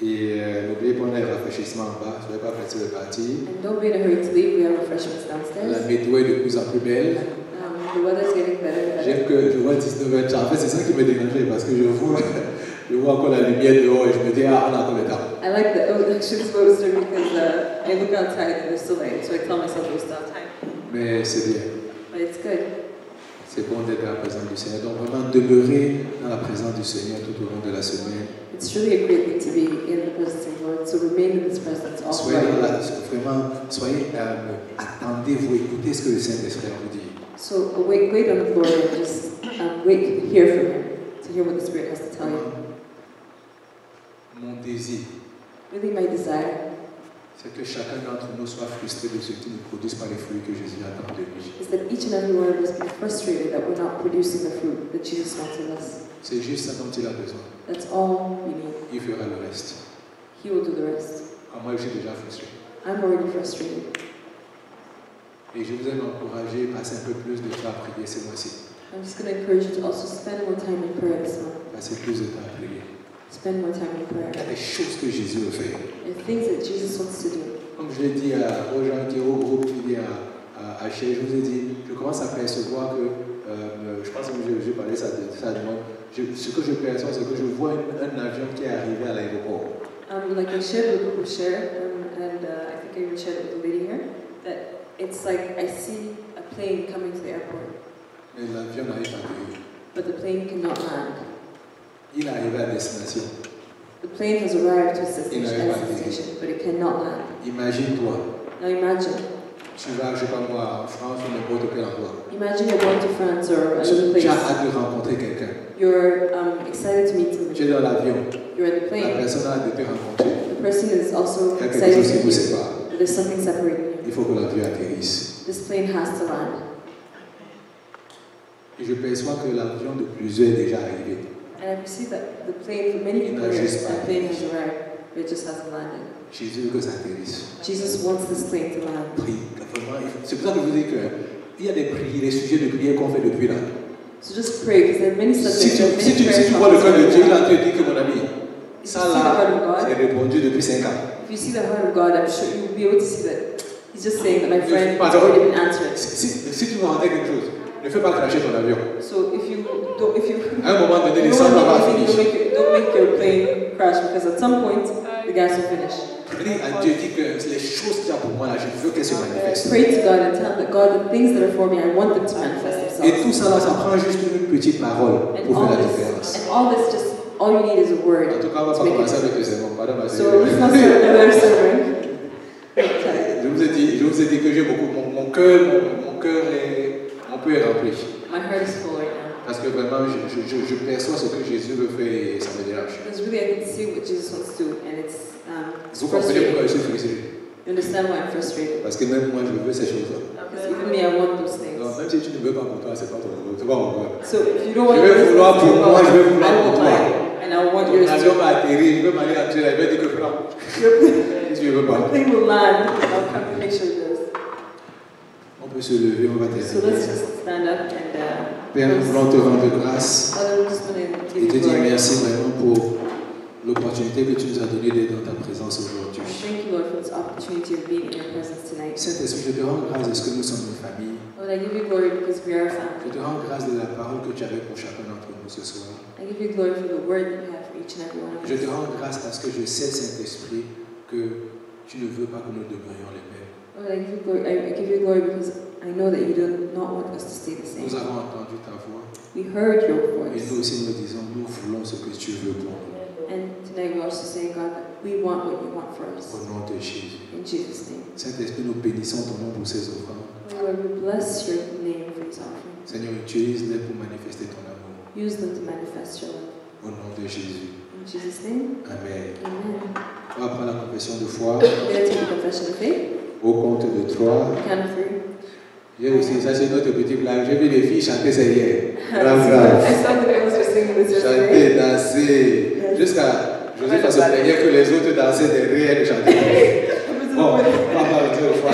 Et n'oubliez pas, on a un rafraîchissement en bas. Je ne vais pas prêter de partir. And don't be in a hurry to leave. We have refreshments La downstairs. météo est de plus en plus belle. The weather's getting better and better. J'aime que je vois 19h. En fait, c'est ça qui me dérangeait parce que je vois encore la lumière dehors et je me dis, ah, on a encore le temps. I like the actually poster because I look outside and there's still light, so I tell myself there's still time. Mais c'est bien. But it's good. C'est bon d'être dans la présence du Seigneur. Donc, vraiment, demeurer dans la présence du Seigneur tout au long de la semaine. It's really a great thing to be in the presence of the Lord. So remain in His presence all Soyez throughout. soyez attendez-vous, écoutez ce que le Saint-Esprit vous dit. So wait on the Lord and just wait to hear from Him, to hear what the Spirit has to tell you. Mon désir, Really, my desire c'est que chacun d'entre nous soit frustré de ce qui ne produise pas les fruits que Jésus attend de lui. is that each and every one of us be frustrated that we're not producing the fruit that Jesus wants of us. C'est juste ça dont il a besoin. That's all we need. Il fera le reste. He will do the rest. Moi, je suis déjà frustré. I'm already frustrated. Et je vous ai encouragé à passer un peu plus de temps à prier ce mois-ci. I'm just going to encourage you to also spend more time in prayer this month. Passer plus de temps à prier. Spend more time in prayer. Il y a des choses que Jésus veut faire. The things that Jesus wants to do. Comme je l'ai dit aux gens qui au groupe, qui dit à Cher, je vous ai dit, je commence à percevoir que, je pense que je parlais ça demande, ce que je perçois, c'est que je vois un avion qui est arrivé à l'aéroport. Like I shared with the group shared, and I think I even shared it with the lady here, that it's like I see a plane coming to the airport, Mais l'avion n'arrive pas à atterrir. but the plane cannot land. Il est arrivé à destination. The plane has arrived to its destination, but it cannot land. Imagine-toi, Now imagine. tu vas, je sais pas moi, en France ou n'importe quel endroit. Imagine you're going to France or another Tu as place. hâte de rencontrer quelqu'un. You're excited to meet Tu es somebody. dans l'avion. You're in the La plane. personne a hâte de te rencontrer. The person is also Il y a quelque excited chose qui to vous meet you. sépare. But there's something separating you. Il faut que l'avion atterrisse. This plane has to land. Et je perçois que l'avion de plusieurs est déjà arrivé. And I see that the plane, for many people here, that plane has arrived, but it just hasn't landed. Jésus veut que ça atterrisse. Jesus wants this plane to land. Prie, vraiment. C'est pour ça que je vous dis qu'il y a des sujets de prière qu'on fait depuis là. So just pray, because there are many subjects, there are many Si prayer tu vois le cœur de Dieu, topics. là, tu te dis que mon ami, If you ça see the heart of là, c'est God, répondu depuis 5 ans. if you see the heart of God, I'm sure you'll be able to see that He's just saying that my friend has Pardon. already been answered. Si tu veux entendre quelque chose, ne fais pas cracher ton avion. So if you À un moment donné, you les don't cendres want vont anything, finir. don't make your plane crash, because at some point the gas will finish. Prie à Dieu, dis que les choses qu'il y a pour moi là, je veux qu'elles se manifestent. Pray to God and tell that God, the things that are for me, I want them to manifest Et themselves. tout ça là, ça prend juste une petite parole And pour faire all la this, différence. and all this, just all you need is a En word tout cas, on va to pas make commencer it. avec le sermon. Pardon, ma So let's not start another sermon. Je vous ai dit que j'ai beaucoup. Mon cœur est rempli. My heart is full right now. Parce que vraiment, je perçois ce que Jésus veut faire et ça me dérange. Because really I can see what Jesus wants to do, and it's Vous comprenez pourquoi je frustrating. suis frustré? You understand why I'm frustrated? Parce que même moi, je veux ces choses-là. Because even me, I want those things. Donc, même si tu ne veux pas pour toi, c'est pas ton problème. C'est pas mon problème. So if you don't want Je vais yours, vouloir pour moi, je vais I vouloir pour want toi. mine, and I want Ton yours avion too. va atterrir, je vais m'aller à Dieu, il va dire que prends. Si tu ne veux pas. Plane will land, I'll come to make sure it does. On peut se lever, on va So terminer. let's just stand up and Père, nous voulons te rendre grâce Father, we're just going to et give te you dire glory. merci vraiment pour l'opportunité que tu nous as donnée d'être dans ta présence aujourd'hui. Thank you, Lord, for this opportunity of being in your presence tonight. Saint-Esprit, je te rends grâce de ce que nous sommes une famille. Lord, I give you glory because we are a Je family. te rends grâce de la parole que tu avais pour chacun d'entre nous ce soir. I give you glory for the word that you have for each and every one of Je te us. rends grâce parce que je sais, Saint-Esprit, que tu ne veux pas que nous demeurions les mêmes. Lord, I give you glory because I know that you do not want us to stay the Nous same. avons entendu ta voix We heard your et voice. nous aussi nous disons, nous voulons ce que tu veux pour nous. And tonight we're also saying, God, that we want what you want for us. Au nom de Jésus. In Jesus' name. Saint-Esprit, nous bénissons ton nom pour ces offrandes. Lord, we bless your name for these offerings. Seigneur, utilise-les pour manifester ton amour. Use them to manifest your love. Au nom de Jésus. In Jesus' name, Amen. amen. On va prendre la confession de foi We're going to take a confession of faith. au compte de 3. Count of 3. J'ai aussi, ça c'est notre petit blague. J'ai vu les filles chanter ça hier. Grave, I grave. saw the girls were singing this yesterday. Chanter, danser. Yes. Jusqu'à Joseph se plaignait que les autres dansaient derrière elle et chantaient. Bon, on va parler deux fois.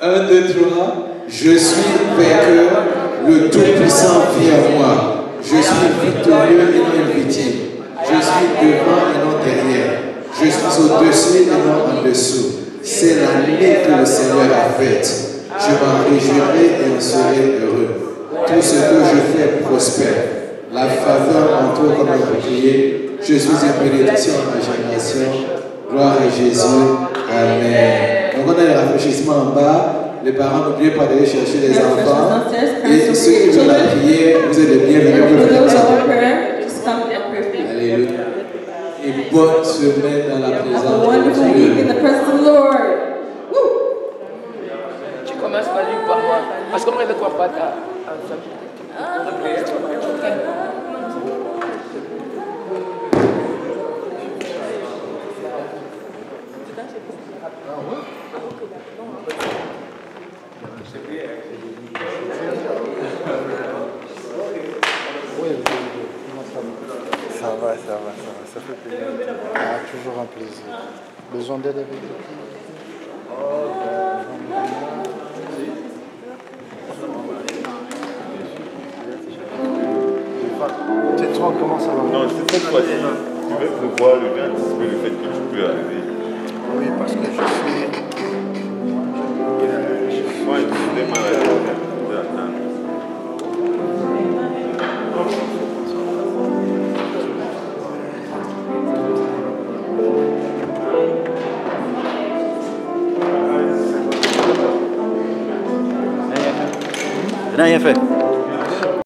1, 2, 3. Je suis vainqueur, le Tout-Puissant vit en moi. Je suis victorieux et non une victime. Je suis devant et non derrière. Je suis au-dessus et non en dessous. C'est l'année que le Seigneur a faite. Je m'en réjouirai et en serai heureux. Tout ce que je fais prospère. La faveur m'entoure comme un bouclier. Je suis une bénédiction à ma génération. Gloire à Jésus. Amen. Donc on a les rafraîchissements en bas. Les parents, n'oubliez pas d'aller chercher les enfants. Et ceux qui veulent la prière, vous êtes les bienvenus. And for those who want prayer, just come and pray for me. Alléluia. Et bonne semaine dans la Have a présence wonderful de week in Dieu. the presence of the Lord. Woo! Tu commences par lui par moi. Parce qu'on ne peut pas ta. Ça va, ça fait plaisir. Ah, toujours un plaisir. Besoin d'aide avec vous? Tais-toi, comment ça va? Non, c'est cette fois-ci, tu veux prévoir le bien anticiper le fait que tu peux arriver. Oui, parce que je suis... Moi, je suis malade de attendre. Rien fait.